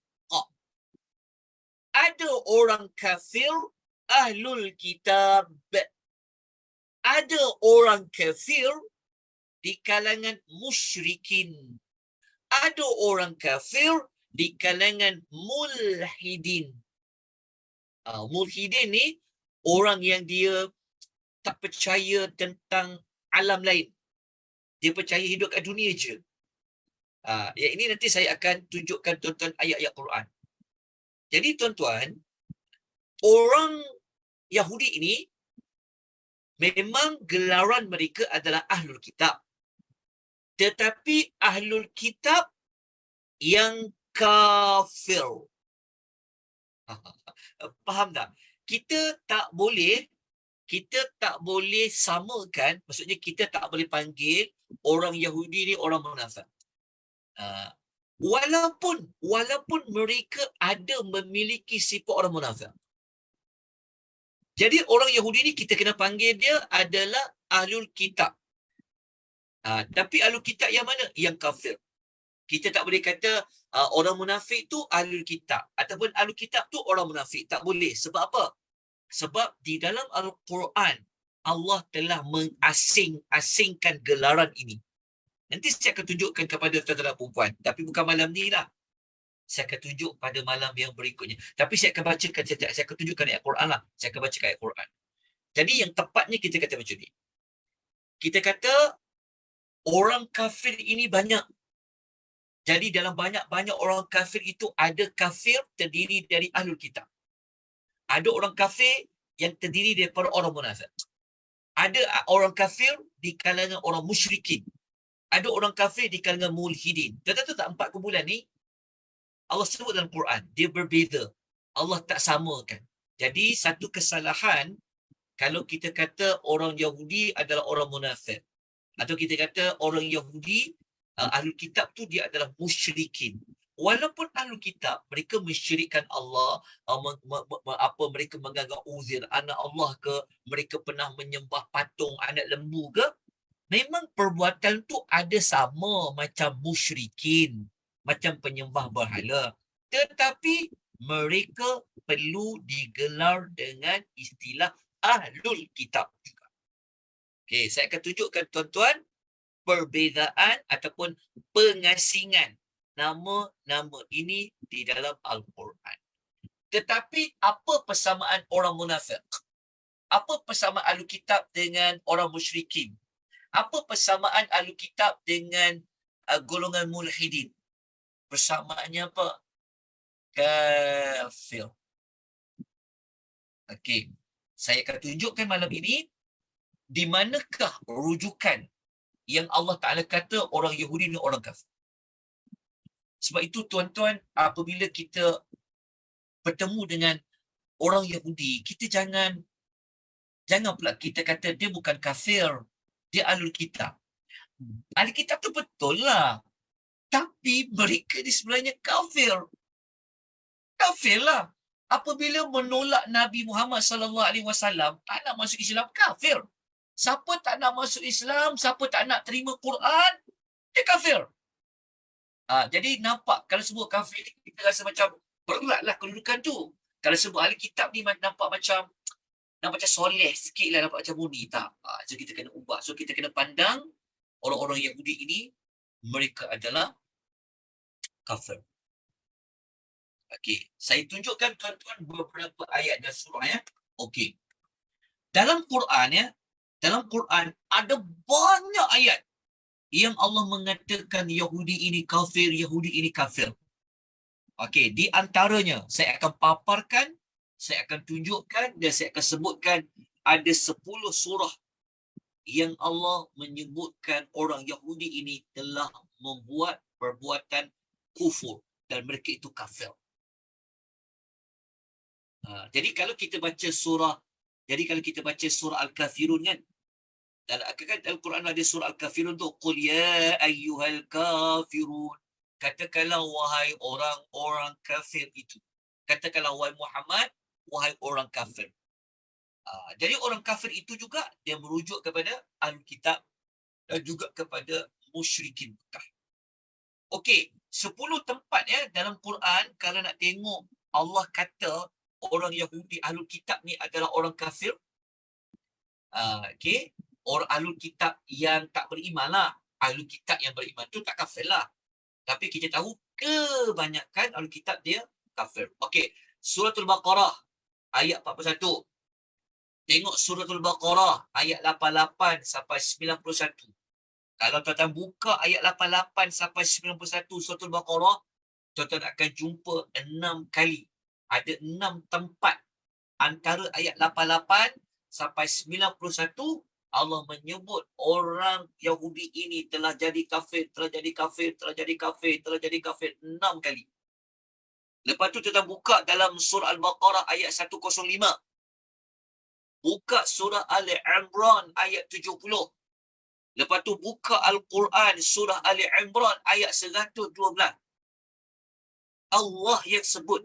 Ada orang kafir Ahlul Kitab. Ada orang kafir di kalangan musyrikin. Ada orang kafir di kalangan mulhidin. Mulhidin ni orang yang dia tak percaya tentang alam lain. Dia percaya hidup kat dunia je. Yang ini nanti saya akan tunjukkan tuan-tuan ayat-ayat Quran. Jadi tuan-tuan, orang Yahudi ini memang gelaran mereka adalah Ahlul Kitab. Tetapi Ahlul Kitab yang kafir. Faham tak? Kita tak boleh samakan, maksudnya kita tak boleh panggil orang Yahudi ni orang munafik. Walaupun mereka ada memiliki sifat orang munafik. Jadi orang Yahudi ni kita kena panggil dia adalah Ahlul Kitab. Tapi Ahlul Kitab yang mana? Yang kafir. Kita tak boleh kata orang munafik tu Ahlul Kitab. Ataupun Ahlul Kitab tu orang munafik. Tak boleh. Sebab apa? Sebab di dalam Al-Quran, Allah telah mengasing-asingkan gelaran ini. Nanti saya akan tunjukkan kepada tuan-tuan perempuan. Tapi bukan malam ni lah. Saya akan tunjuk pada malam yang berikutnya. Tapi saya akan bacakan, saya akan tunjukkan ayat Quran lah. Saya akan bacakan ayat Quran. Jadi yang tepatnya kita kata macam ni. Kita kata orang kafir ini banyak. Jadi dalam banyak-banyak orang kafir itu ada kafir terdiri dari Ahlul Kitab. Ada orang kafir yang terdiri daripada orang munafik. Ada orang kafir di kalangan orang musyrikin. Ada orang kafir di kalangan mulhidin. Tentu tak 4 kumpulan ni Allah sebut dalam Quran, dia berbeza. Allah tak samakan. Jadi satu kesalahan kalau kita kata orang Yahudi adalah orang munafik, atau kita kata orang Yahudi, Ahlul Kitab tu dia adalah musyrikin. Walaupun Ahlul Kitab, mereka mensyirikkan Allah, mereka menganggap Uzair anak Allah ke, mereka pernah menyembah patung anak lembu ke, memang perbuatan tu ada sama macam musyrikin, macam penyembah berhala. Tetapi mereka perlu digelar dengan istilah Ahlul Kitab juga. Okey, saya akan tunjukkan tuan-tuan perbezaan ataupun pengasingan nama-nama ini di dalam Al-Quran. Tetapi apa persamaan orang munafik? Apa persamaan Ahlul Kitab dengan orang musyrikin? Apa persamaan Ahlul Kitab dengan golongan mulhidin? Persamaannya apa? Kafir. Okey. Saya akan tunjukkan malam ini di manakah rujukan yang Allah Ta'ala kata orang Yahudi ni orang kafir. Sebab itu tuan-tuan, apabila kita bertemu dengan orang Yahudi, kita jangan pula kita kata dia bukan kafir, dia Ahlul Kitab. Ahlul Kitab tu betul lah. Tapi mereka ni sebenarnya kafir. Kafir lah. Apabila menolak Nabi Muhammad SAW, tak nak masuk Islam, kafir. Siapa tak nak masuk Islam, siapa tak nak terima Quran, dia kafir. Jadi nampak, kalau sebut kafir, kita rasa macam beratlah kedudukan tu. Kalau sebut ahli kitab ni nampak macam soleh sikit lah, nampak macam murni. Tak. So kita kena ubah. So kita kena pandang orang-orang Yahudi ini, mereka adalah kafir. Okey, saya tunjukkan tuan-tuan beberapa ayat dan surah ya. Okey. Dalam Quran ya, dalam Quran ada banyak ayat yang Allah mengatakan Yahudi ini kafir, Yahudi ini kafir. Okey, di antaranya saya akan paparkan, saya akan tunjukkan dan saya akan sebutkan ada 10 surah yang Allah menyebutkan orang Yahudi ini telah membuat perbuatan kufur dan mereka itu kafir. Jadi kalau kita baca surah Al-Kafirun kan, dalam Al-Quran ada surah Al-Kafirun tu, qul ya ayyuhal kafirun, katakanlah wahai orang-orang kafir itu. Katakanlah wahai Muhammad, wahai orang kafir. Jadi orang kafir itu juga dia merujuk kepada Al-Kitab dan juga kepada musyrikin Mekah. Okey, 10 tempat ya dalam Quran kalau nak tengok Allah kata orang Yahudi Ahlul Kitab ni adalah orang kafir. Okey, orang Ahlul Kitab yang tak beriman lah. Ahlul Kitab yang beriman tu tak kafir lah. Tapi kita tahu kebanyakan Ahlul Kitab dia kafir. Okey, Suratul Baqarah ayat 41. Tengok Suratul Baqarah ayat 88 sampai 91. Kalau tuan-tuan buka ayat 88 sampai 91 Suratul Baqarah, tuan-tuan akan jumpa 6 kali. Ada 6 tempat antara ayat 88 sampai 91 Allah menyebut orang Yahudi ini telah jadi kafir, telah jadi kafir, telah jadi kafir, telah jadi kafir 6 kali. Lepas tu tuan-tuan buka dalam surah Al-Baqarah ayat 105. Buka surah Ali Imran ayat 70. Lepas tu buka Al-Quran surah Ali Imran ayat 112. Allah yang sebut.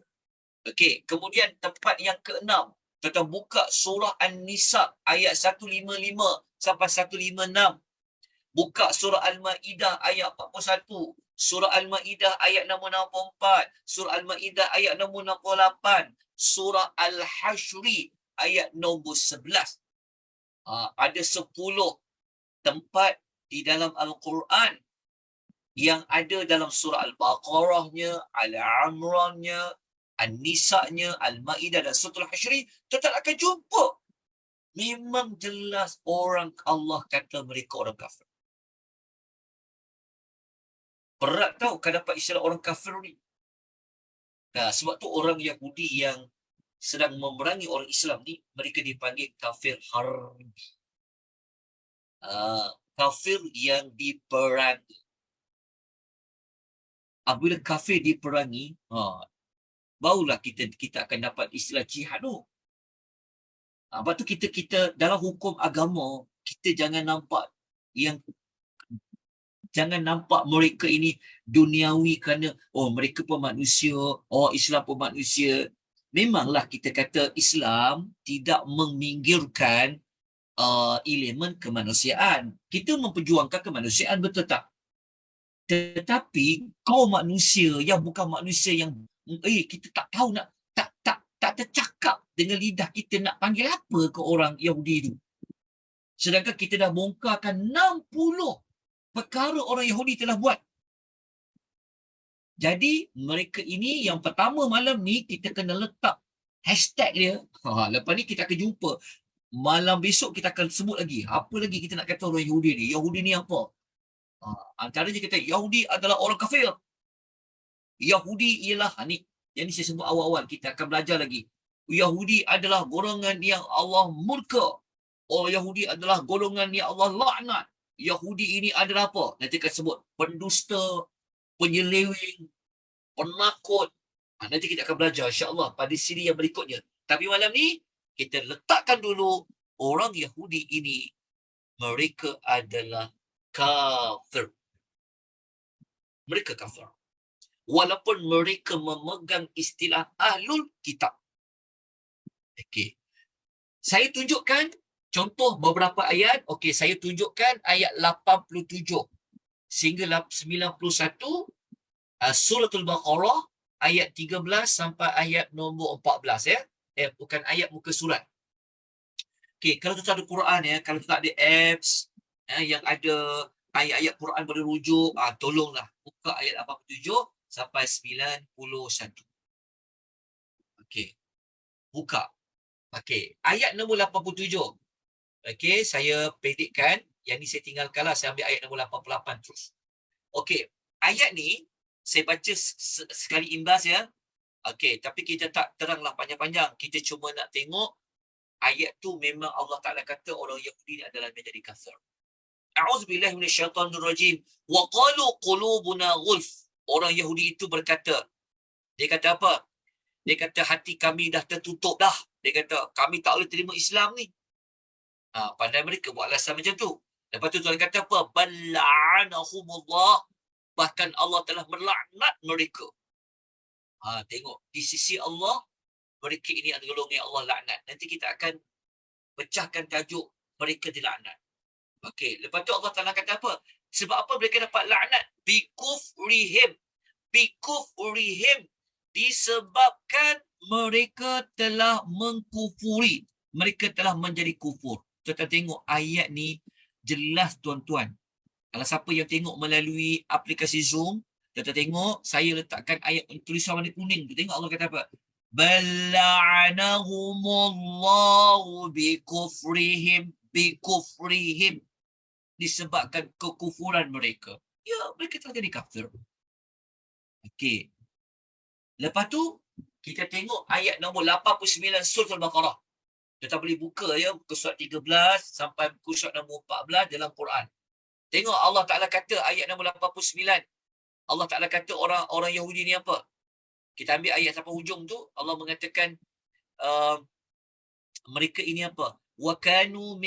Okey, kemudian tempat yang ke-6, tuan-tuan buka surah An-Nisa ayat 155 sampai 156. Buka surah Al-Maidah ayat 41, surah Al-Maidah ayat nombor 64, surah Al-Maidah ayat nombor 68, surah Al-Hashri ayat nombor 11. Ada 10 tempat di dalam Al-Quran yang ada dalam surah Al-Baqarahnya, Al-Amrannya, An-Nisa'nya, Al-Ma'idah dan Surah Al-Hashri, tuan-tuan akan jumpa. Memang jelas orang Allah kata mereka orang kafir. Berat tau kan dapat istilah orang kafir ni. Sebab tu orang Yahudi yang sedang memerangi orang Islam ni, mereka dipanggil kafir harbi. Kafir yang diperangi. Apabila kafir diperangi, barulah kita akan dapat istilah jihad tu. Lepas tu kita dalam hukum agama, kita jangan nampak mereka ini duniawi kerana mereka pun manusia, Islam pun manusia. Memanglah kita kata Islam tidak meminggirkan elemen kemanusiaan. Kita memperjuangkan kemanusiaan, betul tak? Tetapi kaum manusia yang bukan manusia yang kita tak tahu nak tak tercakap dengan lidah kita nak panggil apa ke orang Yahudi itu. Sedangkan kita dah bongkarkan 60 perkara orang Yahudi telah buat. Jadi mereka ini yang pertama malam ni kita kena letak hashtag dia. Lepas ni kita akan jumpa. Malam besok kita akan sebut lagi. Apa lagi kita nak kata orang Yahudi ni? Yahudi ni apa? Antaranya kita Yahudi adalah orang kafir. Yahudi ialah ni. Yang ni saya sebut awal-awal. Kita akan belajar lagi. Yahudi adalah golongan yang Allah murka. Orang Yahudi adalah golongan yang Allah laknat. Yahudi ini adalah apa? Nanti akan sebut pendusta, penyeleweng, penakut. Nanti kita akan belajar insya-Allah pada siri yang berikutnya. Tapi malam ni kita letakkan dulu orang Yahudi ini mereka adalah kafir. Mereka kafir. Walaupun mereka memegang istilah ahlul kitab. Okey. Saya tunjukkan contoh beberapa ayat. Okey, saya tunjukkan ayat 87 sehingga 91 Suratul Baqarah ayat 13 sampai ayat nombor 14 ya. Bukan ayat muka surat. Okey, kalau tuan ada Quran ya, kalau tak ada apps yang ada ayat-ayat Quran boleh rujuk, tolonglah buka ayat 87 sampai 91. Okey. Buka. Okey, ayat nombor 87. Okey, saya pendekkan. Yang ni saya tinggalkanlah, saya ambil ayat nombor 88 terus. Okey, ayat ni saya baca sekali imbas ya. Okey, tapi kita tak teranglah panjang-panjang. Kita cuma nak tengok ayat tu memang Allah Ta'ala kata orang Yahudi ni adalah menjadi kafir. A'udzubillahi minasyaitanirrajim. Wa qalu qulubuna ghulf. Orang Yahudi itu berkata, dia kata apa? Dia kata hati kami dah tertutup dah. Dia kata kami tak boleh terima Islam ni. Pandai mereka buat alasan macam tu. Lepas tu Tuhan kata apa? Bal'anahumullah. Bahkan Allah telah melaknat mereka. Tengok, di sisi Allah, mereka ini adalah golongan yang Allah laknat. Nanti kita akan pecahkan tajuk mereka dilaknat. Okey, lepas tu Allah Ta'ala kata apa? Sebab apa mereka dapat laknat? Bikufrihim. Bikufrihim. Disebabkan mereka telah mengkufuri. Mereka telah menjadi kufur. Tuan-tuan tengok ayat ni jelas tuan-tuan. Kalau siapa yang tengok melalui aplikasi Zoom, tuan-tuan tengok, saya letakkan ayat tulisan warna kuning tu. Tengok Allah kata apa? Bal'anahumullahu bikufrihim. Bikufrihim. Disebabkan kekufuran mereka. Ya, mereka telah jadi kafir. Okey. Lepas tu, kita tengok ayat nombor 89 surah Al-Baqarah. Kita boleh buka ya, muka surat 13 sampai muka surat nombor 14 dalam Quran. Tengok Allah Ta'ala kata ayat nombor 89. Allah Ta'ala kata orang Yahudi ni apa? Kita ambil ayat sampai hujung tu, Allah mengatakan mereka ini apa? وَكَانُوا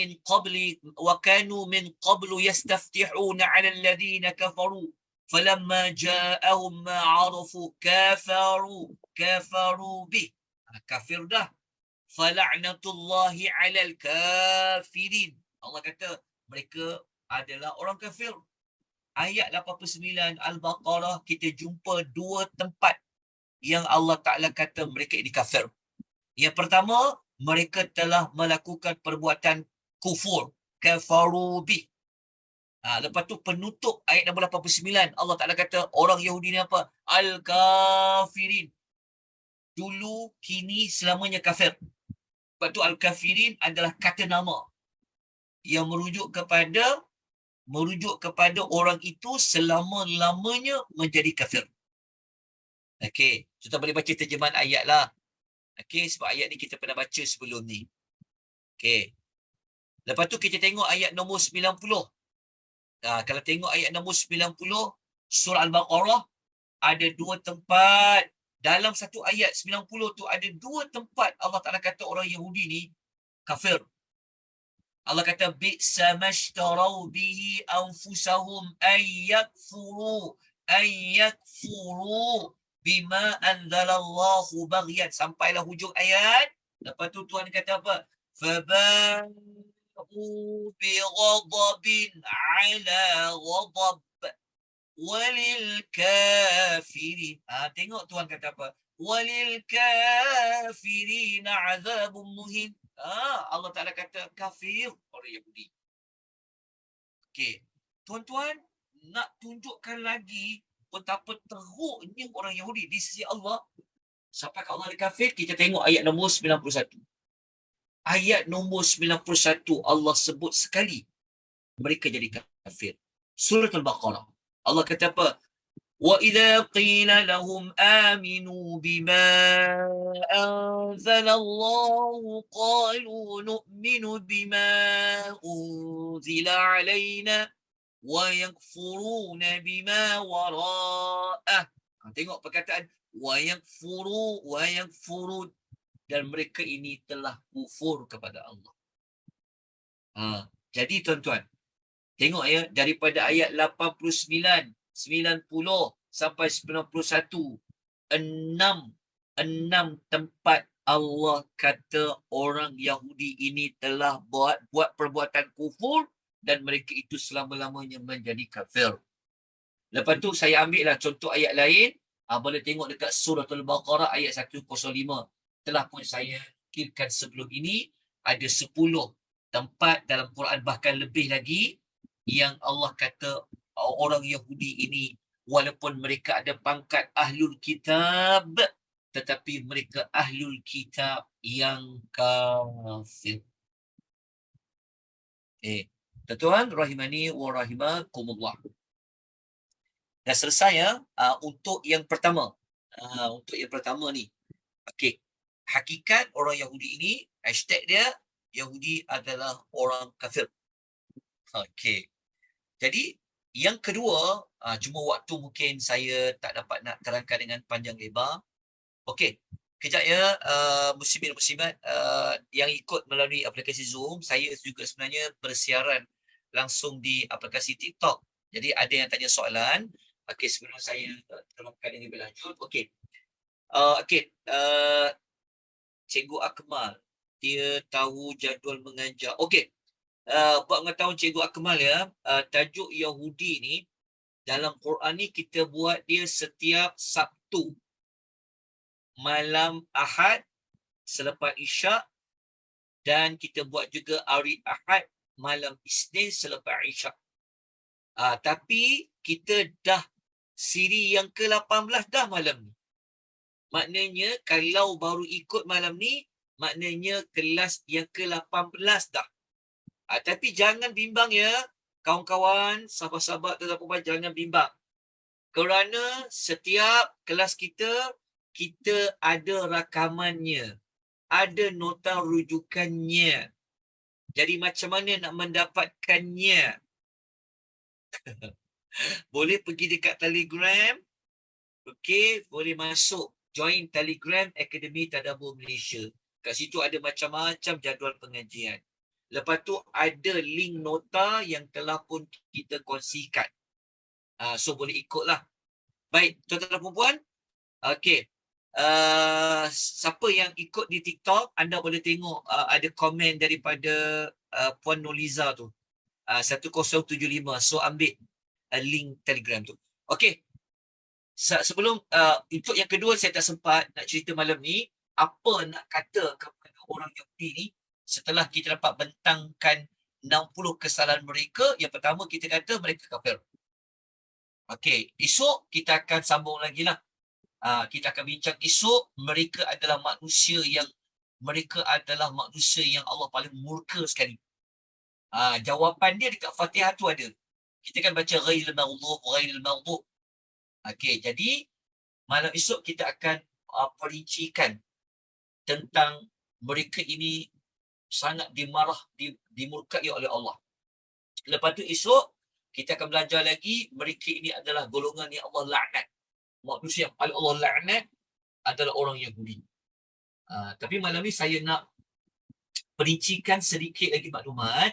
مِنْ قَبْلُ يَسْتَفْتِحُونَ عَلَى الَّذِينَ كَفَرُوا فَلَمَّا جَاءَهُمْ مَا عَرَفُوا كَفَرُوا بِهِ. Kafir dah. فَلَعْنَةُ اللَّهِ عَلَى الْكَافِرِينَ. Allah kata mereka adalah orang kafir. Ayat 89 Al-Baqarah kita jumpa dua tempat yang Allah Ta'ala kata mereka ini kafir. Yang pertama, mereka telah melakukan perbuatan kufur. Kafaru bih. Lepas tu penutup ayat nombor 89. Allah Ta'ala kata orang Yahudi ni apa? Al-kafirin. Dulu, kini, selamanya kafir. Lepas tu Al-kafirin adalah kata nama yang merujuk kepada orang itu selama-lamanya menjadi kafir. Okey, kita boleh baca terjemahan ayat lah. Okey, sebab ayat ni kita pernah baca sebelum ni. Okey. Lepas tu kita tengok ayat nombor 90. Kalau tengok ayat nombor 90 surah Al-Baqarah, ada dua tempat. Dalam satu ayat 90 tu ada dua tempat Allah Ta'ala kata orang Yahudi ni kafir. Allah kata bi'sa mashtarau bihi anfusahum ayyakfuru bima anzalallahu baghyan. Sampailah hujung ayat. Lepas tu Tuhan kata apa? Faba'u bighadabin ala ghadab walil kafirin. Tengok Tuhan kata apa? Walil kafirin azabun muhin. Allah Ta'ala kata kafir orang Yahudi. Okey. Tuan-tuan, nak tunjukkan lagi betapa teruknya orang Yahudi di sisi Allah. Sampai ke Allah kafir, kita tengok ayat nombor 91. Ayat nombor 91, Allah sebut sekali mereka jadi kafir. Surah Al-Baqarah. Allah kata apa? وَإِذَا قِيلَ لَهُمْ آمِنُوا بِمَا أَنزَلَ اللَّهُ قَالُوا نُؤْمِنُ بِمَا أُنزِلَ عَلَيْنَا وَيَكْفُرُونَ بِمَا وَرَاءَهُ. Tengok perkataan وَيَكْفُرُونَ, dan mereka ini telah kufur kepada Allah. Jadi tuan-tuan, tengok ya, daripada ayat 89, 90 sampai 91, enam tempat Allah kata orang Yahudi ini telah buat perbuatan kufur dan mereka itu selama-lamanya menjadi kafir. Lepas tu saya ambil lah contoh ayat lain. Boleh tengok dekat surah Al-Baqarah ayat 105. Telah pun saya kirakan sebelum ini ada 10 tempat dalam Quran, bahkan lebih lagi, yang Allah kata orang Yahudi ini walaupun mereka ada pangkat ahlul kitab, tetapi mereka ahlul kitab yang kafir. Tuan-tuan rahimani wa rahimakumullah. Dah selesai ya untuk yang pertama. Untuk yang pertama ni. Okey. Hakikat orang Yahudi ini, hashtag dia Yahudi adalah orang kafir. Okey. Jadi yang kedua, cuma waktu mungkin saya tak dapat nak terangkan dengan panjang lebar. Okey, kejap ya, muslimin-muslimat yang ikut melalui aplikasi Zoom, saya juga sebenarnya bersiaran langsung di aplikasi TikTok. Jadi ada yang tanya soalan. Okey, sebelum saya terangkan yang lebih lanjut. Okey. Cikgu Akmal, dia tahu jadual mengajar. Okey. Buat pengetahuan Cikgu Akmal ya, tajuk Yahudi ni dalam Quran ni kita buat dia setiap Sabtu malam Ahad selepas Isyak, dan kita buat juga hari Ahad malam Isnin selepas Isyak. Tapi kita dah siri yang ke-18 dah malam ni. Maknanya kalau baru ikut malam ni, maknanya kelas yang ke-18 dah. Tapi jangan bimbang ya, kawan-kawan, sahabat-sahabat tetapi jangan bimbang. Kerana setiap kelas kita ada rakamannya, ada nota rujukannya. Jadi macam mana nak mendapatkannya? Boleh pergi dekat Telegram. Okey, boleh masuk join Telegram Akademi Tadabbur Malaysia. Kat situ ada macam-macam jadual pengajian. Lepas tu ada link nota yang telah pun kita kongsikan. So boleh ikutlah. Baik, tuan-tuan dan puan-puan. Okey. Siapa yang ikut di TikTok, anda boleh tengok ada komen daripada Puan Noliza tu. 1075. So ambil link Telegram tu. Okey. Sebelum untuk yang kedua saya tak sempat nak cerita malam ni, apa nak kata kepada orang Yahudi ni setelah kita dapat bentangkan 60 kesalahan mereka. Yang pertama kita kata mereka kafir. Okey, esok kita akan sambung lagi lah. Kita akan bincang esok, mereka adalah manusia yang Allah paling murka sekali. Jawapan dia dekat Fatihah tu ada. Kita kan baca ghairil maghdub. Okey, jadi malam esok kita akan perincikan tentang mereka ini sangat dimurkai oleh Allah. Lepas tu esok kita akan belajar lagi, mereka ini adalah golongan yang Allah laknat. Manusia yang paling Allah laknat adalah orang Yahudi. Tapi malam ni saya nak perincikan sedikit lagi maklumat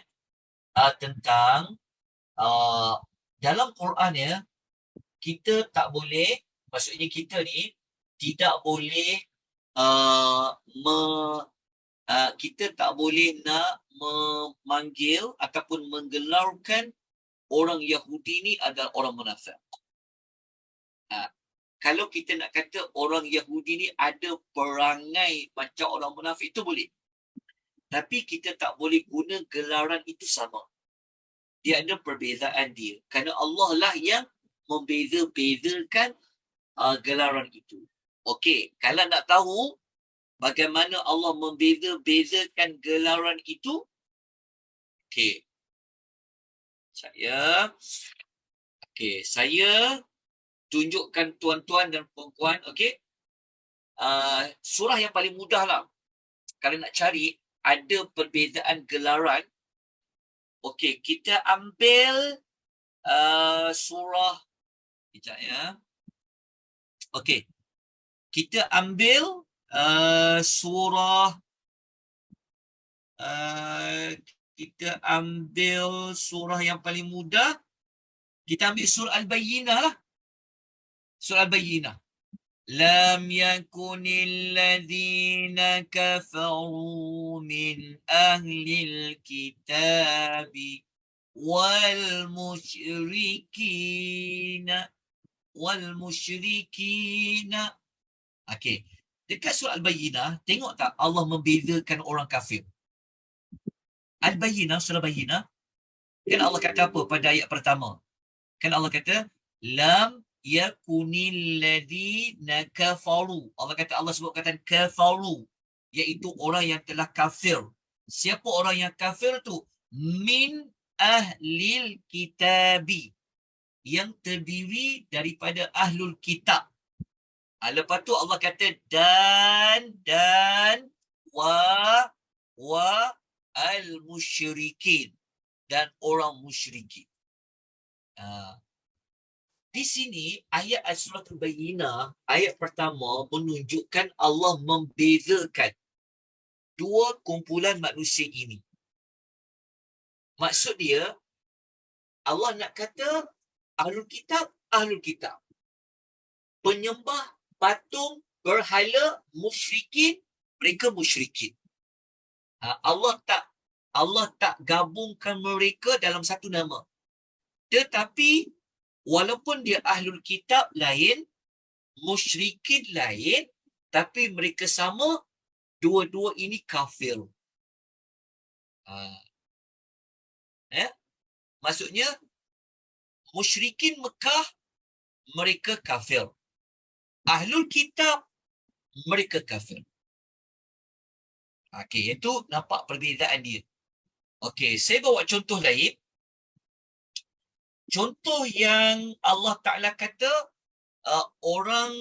tentang dalam Quran ya, kita tak boleh, maksudnya kita ni tidak boleh kita tak boleh nak memanggil ataupun menggelarkan orang Yahudi ni adalah orang munafik. Kalau kita nak kata orang Yahudi ni ada perangai macam orang munafik, itu boleh. Tapi kita tak boleh guna gelaran itu sama. Dia ada perbezaan dia. Kerana Allah lah yang membeza-bezakan gelaran itu. Okey, kalau nak tahu bagaimana Allah membeza-bezakan gelaran itu, okey. Saya tunjukkan tuan-tuan dan puan-puan, okey. Surah yang paling mudah lah. Kalau nak cari, ada perbezaan gelaran. Okey, kita ambil surah. Sekejap ya. Okey. Kita ambil surah yang paling mudah. Kita ambil surah Al-Bayyinah lah. Surah Al-Bayyinah. Lam yakunil ladzina kafaru min ahlil kitabi wal musyrikina. Okey. Dekat surah Al-Bayyinah, tengok tak Allah membezakan orang kafir. Al-Bayyinah, surah Bayyinah, kan Allah kata apa pada ayat pertama? Kan Allah kata, Lam yakunil ladzina kafaru. Allah sebut kata kafaru, iaitu orang yang telah kafir. Siapa orang yang kafir tu? Min ahlil kitabi, yang terdiri daripada ahlul kitab. Lepas tu Allah kata dan wa al-musyrikin, dan orang musyrikin. Di sini ayat surah Al-Bayyinah, ayat pertama menunjukkan Allah membezakan dua kumpulan manusia ini. Maksud dia, Allah nak kata ahlul kitab. Penyembah patung, berhala, musyrikin, mereka musyrikin. Allah tak gabungkan mereka dalam satu nama. Tetapi walaupun dia ahlul kitab lain, musyrikin lain, tapi mereka sama, dua-dua ini kafir. Maksudnya musyrikin Mekah, mereka kafir. Ahlul kitab, mereka kafir. Okey, itu nampak perbezaan dia. Okey, saya bawa contoh lain. Contoh yang Allah Ta'ala kata orang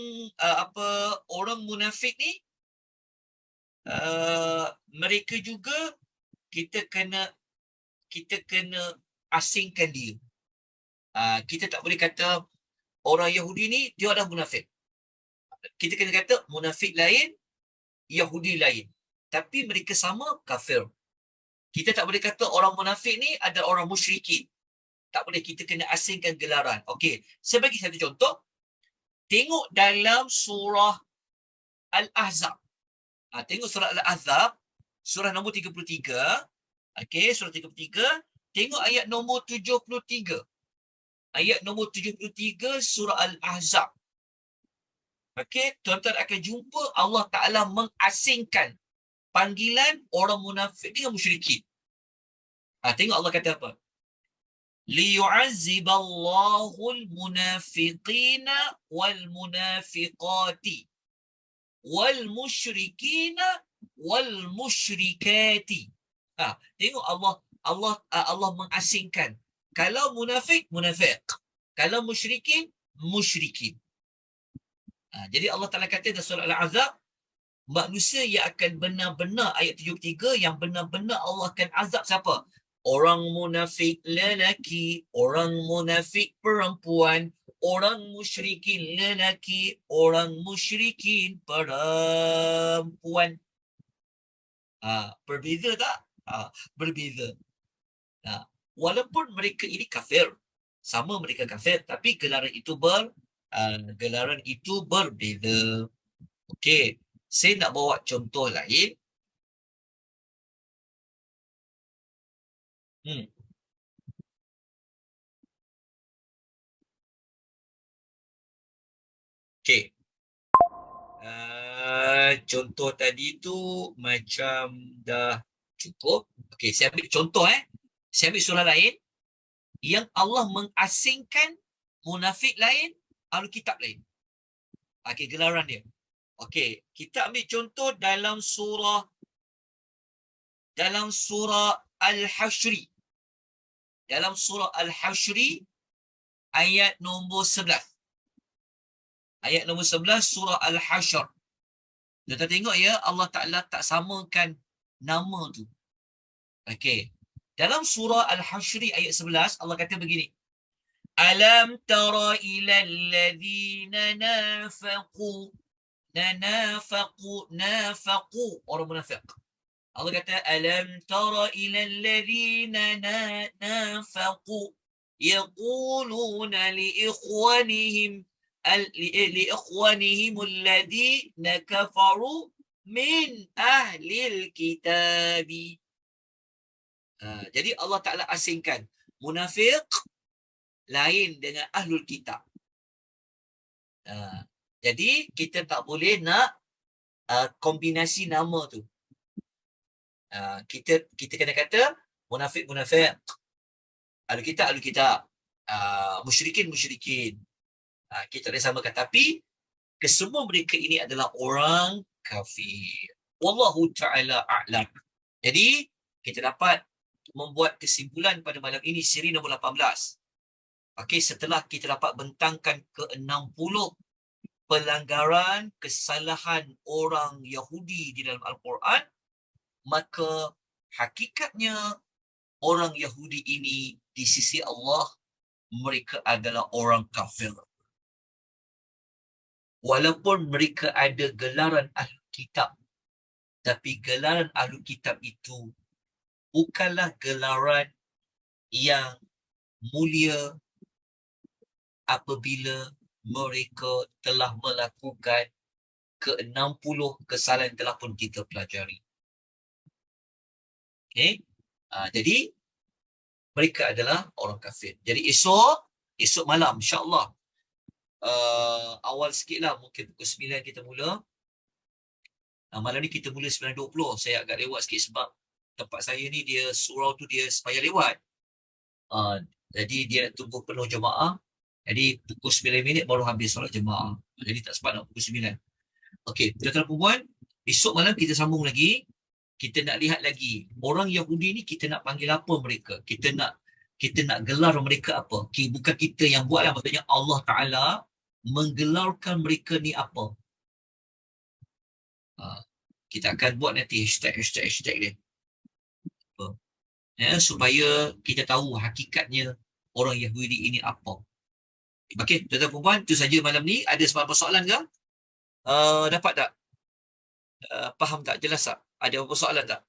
munafik ni, mereka juga kita kena asingkan dia. Kita tak boleh kata orang Yahudi ni dia adalah munafik. Kita kena kata munafik lain, Yahudi lain. Tapi mereka sama, kafir. Kita tak boleh kata orang munafik ni adalah orang musyrikin. Tak boleh, kita kena asingkan gelaran. Okey, saya bagi satu contoh. Tengok dalam surah Al-Ahzab. Tengok surah Al-Ahzab, surah nombor 33. Okey, surah 33. Tengok ayat nombor 73. Ayat nombor 73 surah Al-Ahzab. Okey, tuan-tuan akan jumpa Allah Ta'ala mengasingkan panggilan orang munafik dengan musyrikin. Tengok Allah kata apa? Liyu'azziballahu al-munafiqina wal-munafiqati wal-musyrikina wal-musyrikati. Tengok Allah mengasingkan. Kalau munafik, munafik. Kalau musyrikin, musyrikin. Jadi Allah Ta'ala kata dalam surah Al-Azab, manusia yang akan benar-benar, ayat 73, yang benar-benar Allah akan azab siapa? Orang munafik lelaki, orang munafik perempuan, orang musyrikin lelaki, orang musyrikin perempuan. Berbeza tak? Berbeza. Walaupun mereka ini kafir, sama mereka kafir, tapi gelaran itu berbeza. Okey, saya nak bawa contoh lain. Okey. Contoh tadi tu macam dah cukup. Okey, saya ambil contoh Saya ambil surah lain yang Allah mengasingkan munafik lain, ahli kitab lain. Okey, gelaran dia. Okey, kita ambil contoh dalam surah Al-Hasyri. Dalam surah Al-Hasyri ayat nombor 11. Ayat nombor 11 surah Al-Hasyr. Kita tengok ya, Allah Ta'ala tak samakan nama tu. Okey. Dalam surah Al-Hasyri ayat 11, Allah kata begini. Alam tara ilal ladhina nafaqu. Orang munafik. Allah kata, alam tara ilal ladhina nafaqu. Yaquluna liikhwanihim alladhina kafaru min ahlil kitabi. Jadi Allah Ta'ala asingkan munafik lain dengan ahlul kitab. Jadi kita tak boleh nak kombinasi nama tu. Kita kena kata munafik, ahlul kitab, musyrikin. Kita boleh samakan, tapi kesemua mereka ini adalah orang kafir. Wallahu ta'ala a'lam. Jadi kita dapat membuat kesimpulan pada malam ini siri nombor 18. Okey, setelah kita dapat bentangkan ke-60 pelanggaran kesalahan orang Yahudi di dalam Al-Quran, maka hakikatnya orang Yahudi ini di sisi Allah mereka adalah orang kafir. Walaupun mereka ada gelaran ahli kitab, tapi gelaran ahli kitab itu bukanlah gelaran yang mulia apabila mereka telah melakukan ke-60 kesalahan yang telah pun kita pelajari. Okay? Jadi mereka adalah orang kafir. Jadi esok malam insya-Allah awal sikit lah, mungkin pukul 9 kita mula. Malam ni kita mula 9.20. Saya agak lewat sikit sebab tempat saya ni dia surau tu dia supaya lewat. Jadi dia tunggu penuh jemaah. Jadi pukul 9 minit baru habis solat jemaah. Jadi tak sempat nak pukul 9. Okey, tuan-tuan dan puan, esok malam kita sambung lagi. Kita nak lihat lagi orang Yahudi ni kita nak panggil apa mereka. Kita nak gelar mereka apa. Bukan kita yang buat lah, maksudnya Allah Ta'ala menggelarkan mereka ni apa. Kita akan buat nanti hashtag dia. Supaya kita tahu hakikatnya orang Yahudi ini apa. Okey, tuan-tuan perempuan, itu saja malam ni. Ada sebarang persoalan ke? Dapat tak? Faham tak? Jelas tak? Ada apa soalan tak?